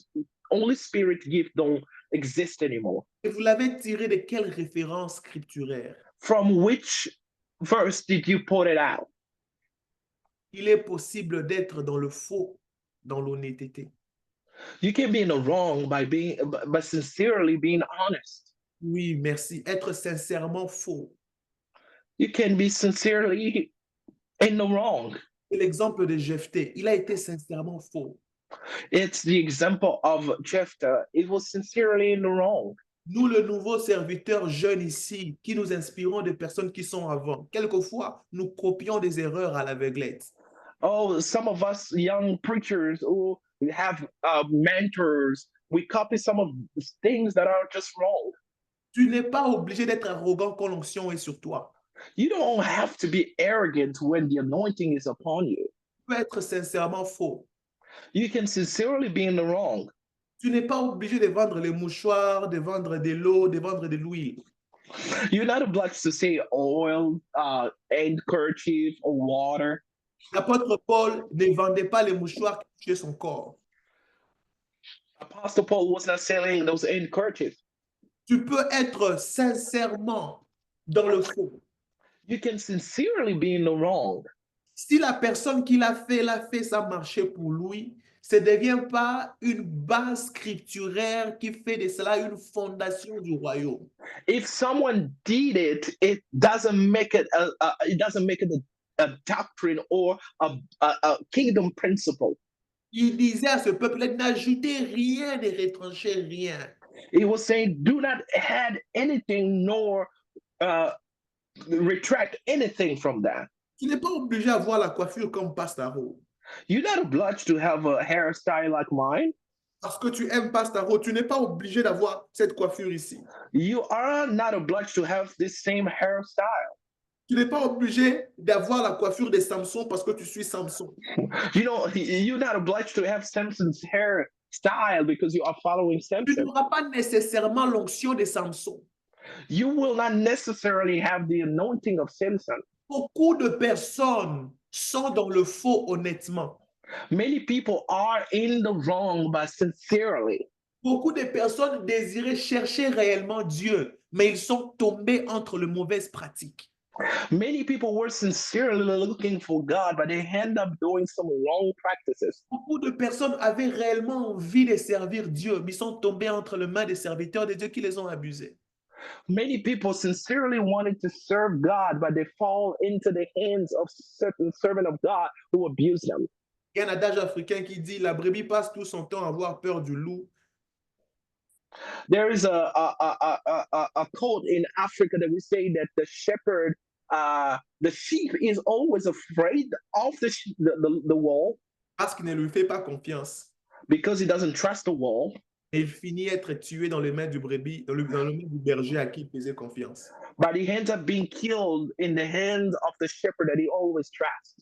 Holy Spirit gift don't exist anymore? Et vous l'avez tiré de quelle référence scripturaire? From which verse did you put it out? Il est possible d'être dans le faux, dans l'honnêteté. You can be in the wrong by sincerely being honest. Oui, merci. Être sincèrement faux. You can be sincerely in the wrong. L'exemple de Jephthé, il a été sincèrement faux. It's the example of Jephthah. It was sincerely in the wrong. Nous, le nouveau serviteur jeune ici, qui nous inspirons des personnes qui sont avant, quelquefois, nous copions des erreurs à l'aveuglette. Oh, some of us young preachers who have mentors, we copy some of the things that are just wrong. Tu n'es pas obligé d'être arrogant quand l'onction est sur toi. You don't have to be arrogant when the anointing is upon you. Tu peux être sincèrement faux. You can sincerely be in the wrong. Tu n'es pas obligé de vendre les mouchoirs, de vendre de l'eau, de vendre de l'huile. You're not obliged to say oil, handkerchief, or water. L'apôtre Paul ne vendait pas les mouchoirs qui touchaient son corps. Apostle Paul was not selling those handkerchiefs. Tu peux être sincèrement dans le faux. You can sincerely be in the wrong. Si la personne qui l'a fait, ça marchait pour lui, ça ne devient pas une base scripturaire qui fait de cela une fondation du royaume. If someone did it, it doesn't make it a doctrine or a kingdom principle. Il disait à ce peuple, n'ajoutez rien, ne retranchez rien. He was saying, do not add anything nor retract anything from that. Tu n'es pas obligé d'avoir la coiffure comme Pastaro. You're not obliged to have a hairstyle like mine. Parce que tu aimes Pastaro, tu n'es pas obligé d'avoir cette coiffure ici. You are not obliged to have this same hairstyle. Tu n'es pas obligé d'avoir la coiffure de Samson parce que tu suis Samson. You know, you're not obliged to have Samson's hairstyle because you are following Tu Samson. n'auras pas nécessairement l'onction de Samson. You will not necessarily have the anointing of Samson. Beaucoup de personnes sont dans le faux honnêtement. Many people are in the wrong, but sincerely. Beaucoup de personnes désiraient chercher réellement Dieu, mais ils sont tombés entre les mauvaises pratiques. Many people were sincerely looking for God, but they end up doing some wrong practices. Beaucoup de personnes avaient réellement envie de servir Dieu, mais ils sont tombés entre les mains des serviteurs de Dieu qui les ont abusés. Many people sincerely wanted to serve God, but they fall into the hands of certain servant of God who abuse them. Il y a un adage africain qui dit la brebis passe tout son temps à avoir peur du loup. There is a quote in Africa that we say that the shepherd, the sheep is always afraid of the wall Parce qu'il ne lui fait pas confiance. because he doesn't trust the wall. Et il finit être tué dans les mains du brebis, dans le main du berger à qui il faisait confiance. But he ends up being killed in the hands of the shepherd that he always trusts.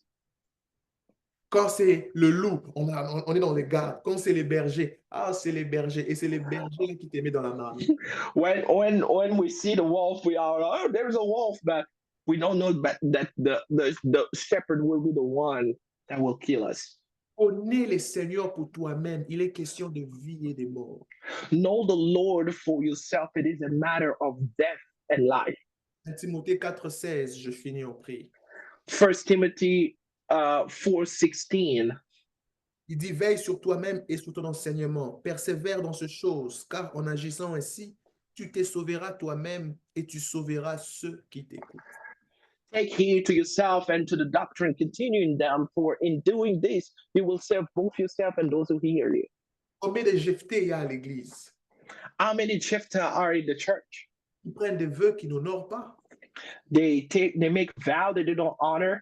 Quand c'est le loup, on est dans les gardes. Quand c'est les bergers, c'est les bergers. Et c'est les bergers qui te mettent dans la marmite. When we see the wolf, we are, oh, there's a wolf, but we don't know that the shepherd will be the one that will kill us. Connais le Seigneur pour toi-même. Il est question de vie et de mort. Know the Lord for yourself. It is a matter of death and life. Timothée 4,16, je finis en prière. 1 Timothy 4:16. Il dit, veille sur toi-même et sur ton enseignement. Persévère dans ces choses, car en agissant ainsi, tu te sauveras toi-même et tu sauveras ceux qui t'écoutent. Take heed to yourself and to the doctrine, continuing them, for in doing this, you will save both yourself and those who hear you. Combien de Jephthé il y a à l'église? How many Jephthah are in the church? Ils prennent des vœux qui n'honorent pas. They make vow that they don't honor.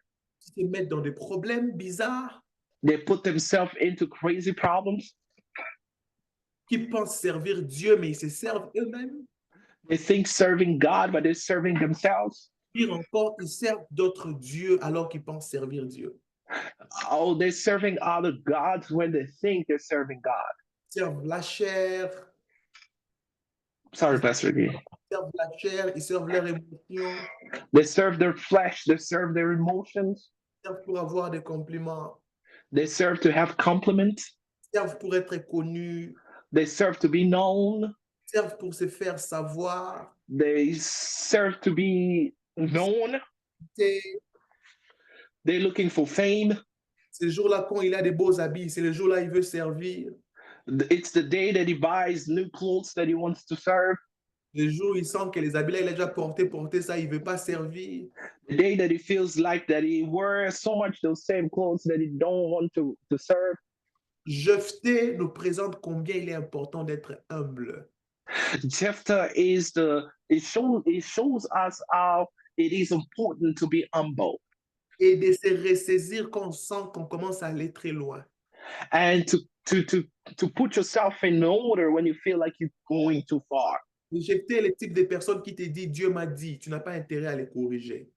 Ils se mettent dans des problèmes bizarres. They put themselves into crazy problems. Qui pensent servir Dieu, mais ils se servent eux-mêmes. They think serving God, but they're serving themselves. Pire encore, ils servent d'autres dieux alors qu'ils pensent servir Dieu. Oh, they're serving other gods when they think they're serving God. Ils servent la chair. Sorry, Pastor Guy. Ils servent la chair, ils servent leurs émotions. They serve their flesh, they serve their emotions, Ils servent pour avoir des compliments. they serve to have compliments, Ils servent pour être connus. they serve to be known, Ils servent pour se faire savoir. they serve to be known, C'est they're looking for fame. ce jour-là, quand il a des beaux habits, c'est le jour-là il veut servir. It's the day that he buys new clothes that he wants to serve. Le jour où il sent que les habits là, il a déjà porté ça, il ne veut pas servir. The day that he feels like that he wears so much those same clothes that he don't want to serve. Jephthé nous présente combien il est important d'être humble. Jephthah is it shows us how it is important to be humble et de se ressaisir quand on sent qu'on commence à aller très loin. and to put yourself in order when you feel like you're going too far. Jephthah est le type de personne qui te dit Dieu m'a dit, tu n'as pas intérêt à les corriger.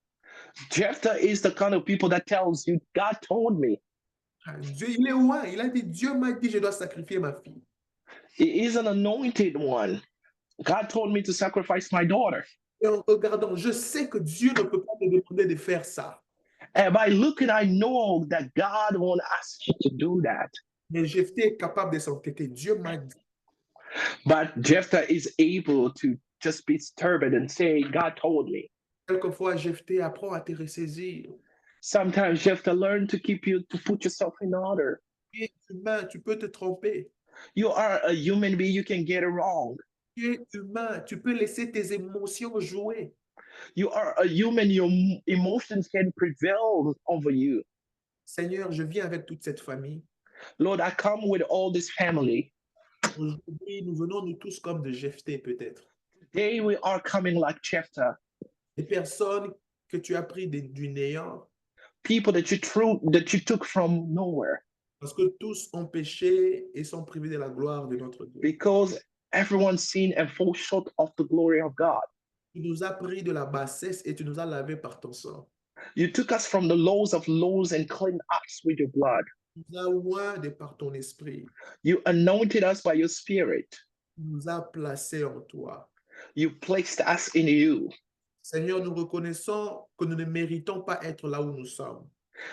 Jephthah is the kind of people that tells you, God told me. Dieu, il est loin. Il a dit Dieu m'a dit je dois sacrifier ma fille. He is an anointed one. God told me to sacrifice my daughter. Et en regardant, je sais que Dieu ne peut pas te demander de faire ça. And by looking, I know that God won't ask you to do that. Mais Jephthah est capable de s'entêter. Dieu m'a dit. But Jephthah is able to just be stubborn and say, God told me. Quelquefois, Jephthah apprend à te ressaisir. Sometimes you have to learn to put yourself in order. Tu es humain, tu peux te tromper. You are a human being, you can get it wrong. Tu es humain, tu peux laisser tes émotions jouer. You are a human, your emotions can prevail over you. Seigneur, je viens avec toute cette famille. Lord, I come with all this family. Aujourd'hui, nous venons nous tous comme de Jephthah peut-être. Today we are coming like Jephthah. Des personnes que tu as pris du néant. People that you took from nowhere. Parce que tous ont péché et sont privés de la gloire de notre Dieu. Because everyone's sinned and fall short of the glory of God. Tu nous as pris de la bassesse et tu nous as lavés par ton sang. You took us from the lows of lows and cleaned us with your blood. Tu nous as oint de par ton esprit. You anointed us by your spirit. Tu nous as placés en toi. You placed us in you. Seigneur, nous reconnaissons que nous ne méritons pas être là où nous sommes.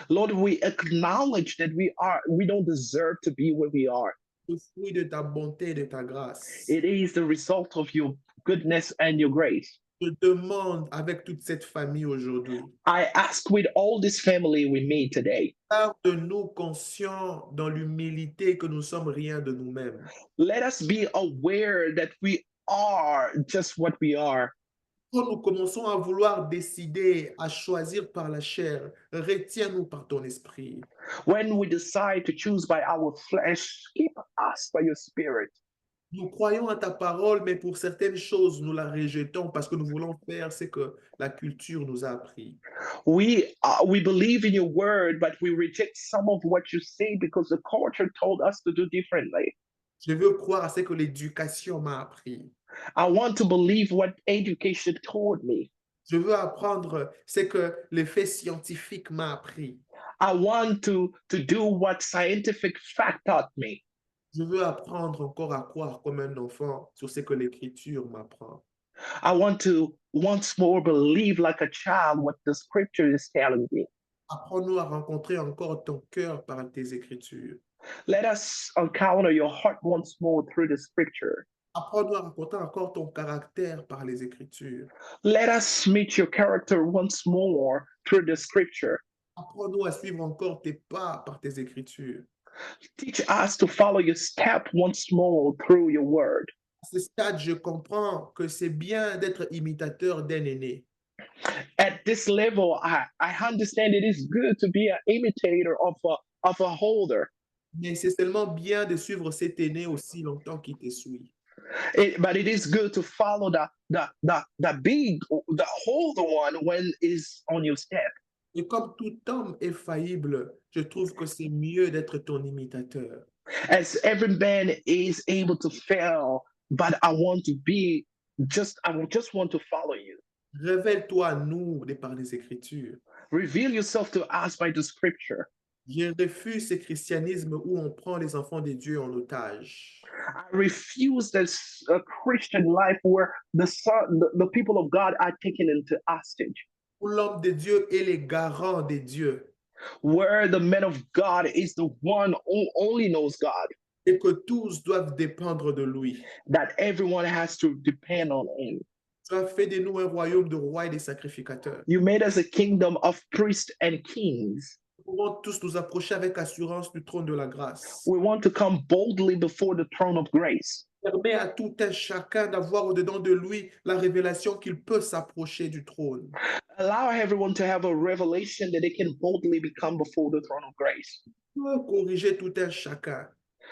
Lord, we acknowledge that we don't deserve to be where we are. Le fruit de ta bonté et de ta grâce. It is the result of your goodness and your grace. Je demande avec toute cette famille aujourd'hui. I ask with all this family we meet today. Garde-nous conscients dans l'humilité que nous sommes rien de nous-mêmes. Let us be aware that we are just what we are. Quand nous commençons à vouloir décider, à choisir par la chair, retiens-nous par ton esprit. When we decide to choose by our flesh, keep us by your spirit. Nous croyons à ta parole, mais pour certaines choses, nous la rejetons parce que nous voulons faire ce que la culture nous a appris. We believe in your word, but we reject some of what you say because the culture told us to do differently. Je veux croire à ce que l'éducation m'a appris. I want to believe what education told me. Je veux apprendre ce que l'effet scientifique m'a appris. I want to do what scientific fact taught me. Je veux apprendre encore à croire comme un enfant sur ce que l'Écriture m'apprend. I want to once more believe like a child what the scripture is telling me. Apprends-nous à rencontrer encore ton cœur par tes Écritures. Let us encounter your heart once more through the scripture. Apprends-nous à rencontrer encore ton caractère par les Écritures. Let us meet your character once more through the scripture. Apprends-nous à suivre encore tes pas par tes Écritures. Teach us to follow your step once more through your word. À ce stade, je comprends que c'est bien d'être imitateur d'un aîné. At this level, I understand it is good to be an imitator of a holder. Mais c'est seulement bien de suivre cet aîné aussi longtemps qu'il te suit. But it is good to follow the older one when is on your step. Et comme tout homme est faillible, je trouve que c'est mieux d'être ton imitateur. As every man is able to fail, but I just want to follow you. Révèle-toi à nous de par les Écritures. Reveal yourself to us by the scripture. Je refuse ce christianisme où on prend les enfants de Dieu en otage. I refuse this Christian life where the people of God are taken into hostage. Où l'homme de Dieu est le garant de Dieu. Where the man of God is the one who only knows God. Et que tous doivent dépendre de lui. That everyone has to depend on him. Tu as fait de nous un royaume de rois et de sacrificateurs. You made us a kingdom of priests and kings. Nous pouvons tous nous approcher avec assurance du trône de la grâce. We want to come boldly before the throne of grace. Permet à tout un chacun d'avoir au-dedans de lui la révélation qu'il peut s'approcher du trône. Allow everyone to have a revelation that they can boldly become before the throne of grace. Tu peux corriger tout un chacun.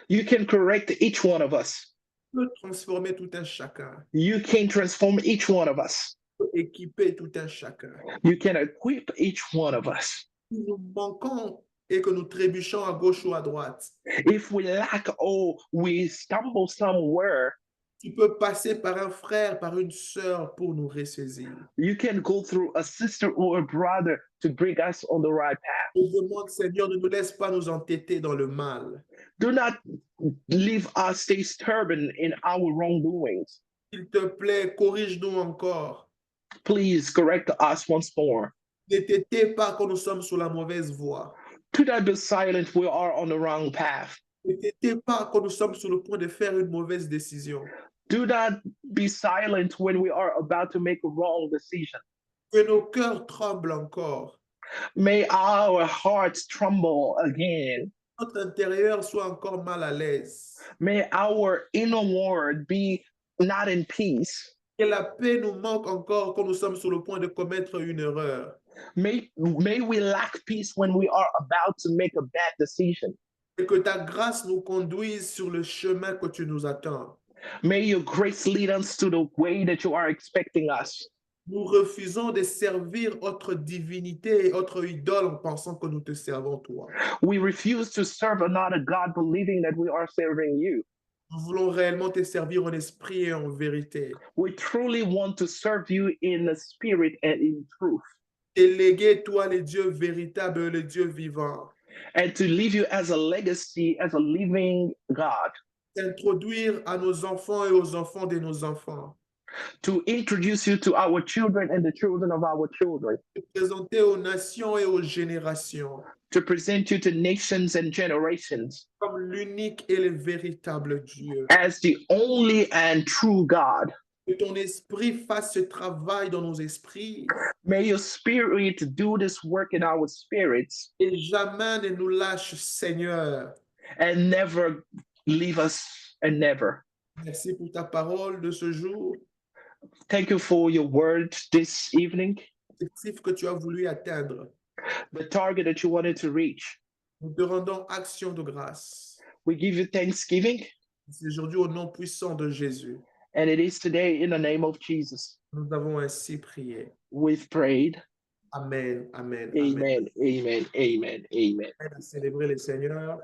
You can correct each one of us. peux transformer tout un chacun, You can transform each one of us. équiper tout un chacun. You can equip each one of us. Si nous manquons et que nous trébuchons à gauche ou à droite, If we lack or we stumble somewhere, tu peux passer par un frère, par une sœur pour nous ressaisir. you can go through a sister or a brother to bring us on the right path. Je demande, Seigneur, ne nous laisse pas nous entêter dans le mal. Do not leave us stay stubborn in our wrongdoings. S'il te plaît, corrige-nous encore. Please correct us once more. Ne t'étais pas quand nous sommes sur la mauvaise voie. Do not be silent. We are on the wrong path. Ne t'étais pas quand nous sommes sur le point de faire une mauvaise décision. Do not be silent when we are about to make a wrong decision. Que nos cœurs tremblent encore. May our hearts tremble again. Notre intérieur soit encore mal à l'aise. May our inner world be not in peace. Que la paix nous manque encore quand nous sommes sur le point de commettre une erreur. May we lack peace when we are about to make a bad decision. Et que ta grâce nous conduise sur le chemin que tu nous attends. May your grace lead us to the way that you are expecting us. Nous refusons de servir autre divinité et autre idole en pensant que nous te servons toi. We refuse to serve another God, believing that we are serving you. Nous voulons réellement te servir en esprit et en vérité. We truly want to serve you in the spirit and in truth, Déléguer toi le Dieu véritable, le Dieu vivant. and to leave you as a legacy, as a living God, Introduire à nos enfants et aux enfants de nos enfants. to introduce you to our children and the children of our children, Te présenter aux nations et aux générations to present you to nations and generations comme l'unique et le véritable Dieu. as the only and true God. Que ton esprit fasse ce travail dans nos esprits May your spirit do this work in our spirits et jamais ne nous lâche, Seigneur. and never leave us and never. Merci pour ta parole de ce jour, Thank you for your word this evening, l'objectif que tu as voulu atteindre. the target that you wanted to reach. Nous te rendons action de grâce. We give you thanksgiving, C'est aujourd'hui au nom puissant de Jésus. and it is today in the name of Jesus. Nous avons ainsi prié. We've prayed. Amen, amen, amen. Amen, amen, amen, amen. Amen. À célébrer le Seigneur.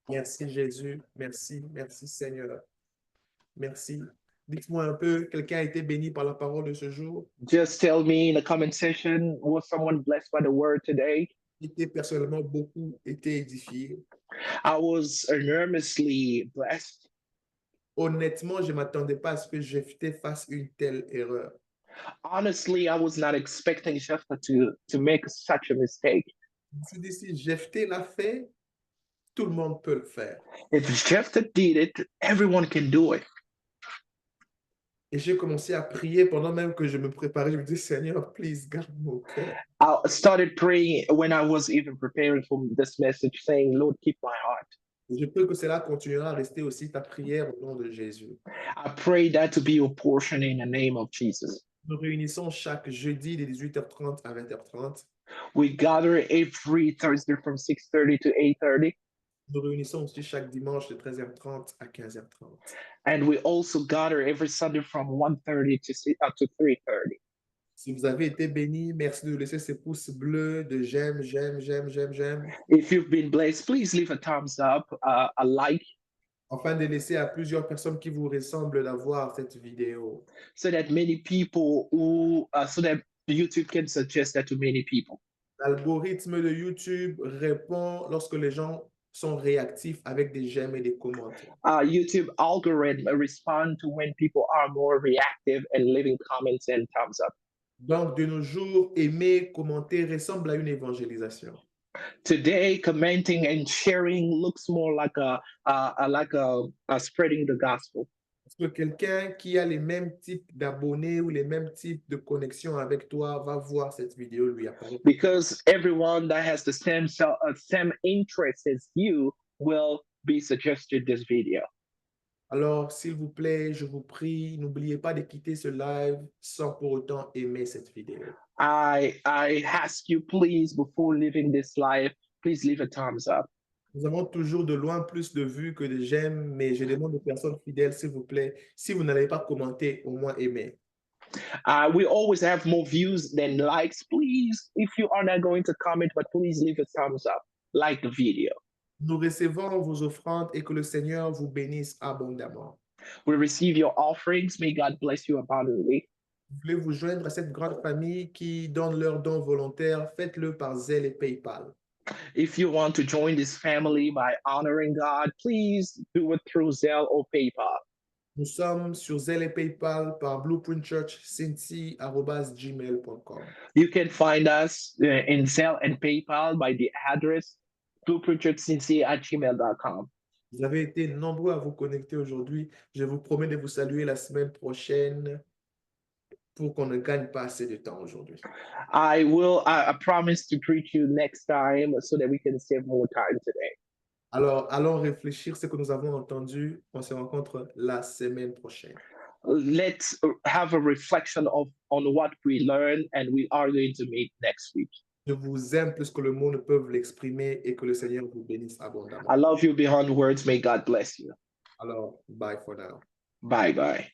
Merci Jésus. Merci, merci Seigneur. Merci. Dites-moi un peu, quelqu'un a été béni par la parole de ce jour? Just tell me in the comment section, was someone blessed by the word today? Été personnellement beaucoup été édifié. I was enormously blessed. Honnêtement, je ne m'attendais pas à ce que Jephthé fasse une telle erreur. Honestly, I was not expecting Jephthah to make such a mistake. Je me suis dit, si Jephthé l'a fait, tout le monde peut le faire. If Jephthah did it, everyone can do it. Et j'ai commencé à prier pendant même que je me préparais. Je me dis, Seigneur, please, garde mon cœur. I started praying when I was even preparing for this message, saying, Lord, keep my heart. Je prie que cela continuera à rester aussi ta prière au nom de Jésus. I pray that to be your portion in the name of Jesus. Nous réunissons chaque jeudi de 18h30 à 20h30. We gather every Thursday from 6:30 to 8:30. Nous réunissons aussi chaque dimanche de 13h30 à 15h30. And we also gather every Sunday from 1:30 to 3:30. Si vous avez été béni, merci de nous laisser ces pouces bleus de j'aime, j'aime, j'aime, j'aime, j'aime. If you've been blessed, please leave a thumbs up, a like, Afin de laisser à plusieurs personnes qui vous ressemblent d'avoir cette vidéo. so that many people so that YouTube can suggest that to many people. L'algorithme de YouTube répond lorsque les gens sont réactifs avec des j'aime et des commentaires. YouTube algorithm respond to when people are more reactive and leaving comments and thumbs up. Donc, de nos jours, aimer, commenter ressemble à une évangélisation. Today, commenting and sharing looks more like a spreading the gospel. Parce que quelqu'un qui a les mêmes types d'abonnés ou les mêmes types de connexions avec toi va voir cette vidéo lui apparaître. Because everyone that has the same interests as you will be suggested this video. Alors, s'il vous plaît, je vous prie, n'oubliez pas de quitter ce live sans pour autant aimer cette vidéo. I ask you, please, before leaving this live, please leave a thumbs up. Nous avons toujours de loin plus de vues que de j'aime, mais je demande aux personnes fidèles, s'il vous plaît, si vous n'allez pas commenter, au moins aimer. We always have more views than likes. Please, if you are not going to comment, but please leave a thumbs up, like the video. Nous recevons vos offrandes et que le Seigneur vous bénisse abondamment. We receive your offerings. May God bless you abundantly. Vous voulez vous joindre à cette grande famille qui donne leurs dons volontaires, faites-le par Zelle et PayPal. If you want to join this family by honoring God, please do it through Zelle or PayPal. Nous sommes sur Zelle et PayPal par blueprintchurchcincy@gmail.com. You can find us in Zelle and PayPal by the address blueprintchurchcincy@gmail.com. Vous avez été nombreux à vous connecter aujourd'hui. Je vous promets de vous saluer la semaine prochaine pour qu'on ne gagne pas assez de temps aujourd'hui. I promise to greet you next time so that we can save more time today. Alors, allons réfléchir ce que nous avons entendu. On se rencontre la semaine prochaine. Let's have a reflection on what we learned, and we are going to meet next week. Je vous aime plus que le mot ne peut l'exprimer et que le Seigneur vous bénisse abondamment. I love you beyond words. May God bless you. Alors, bye for now. Bye bye.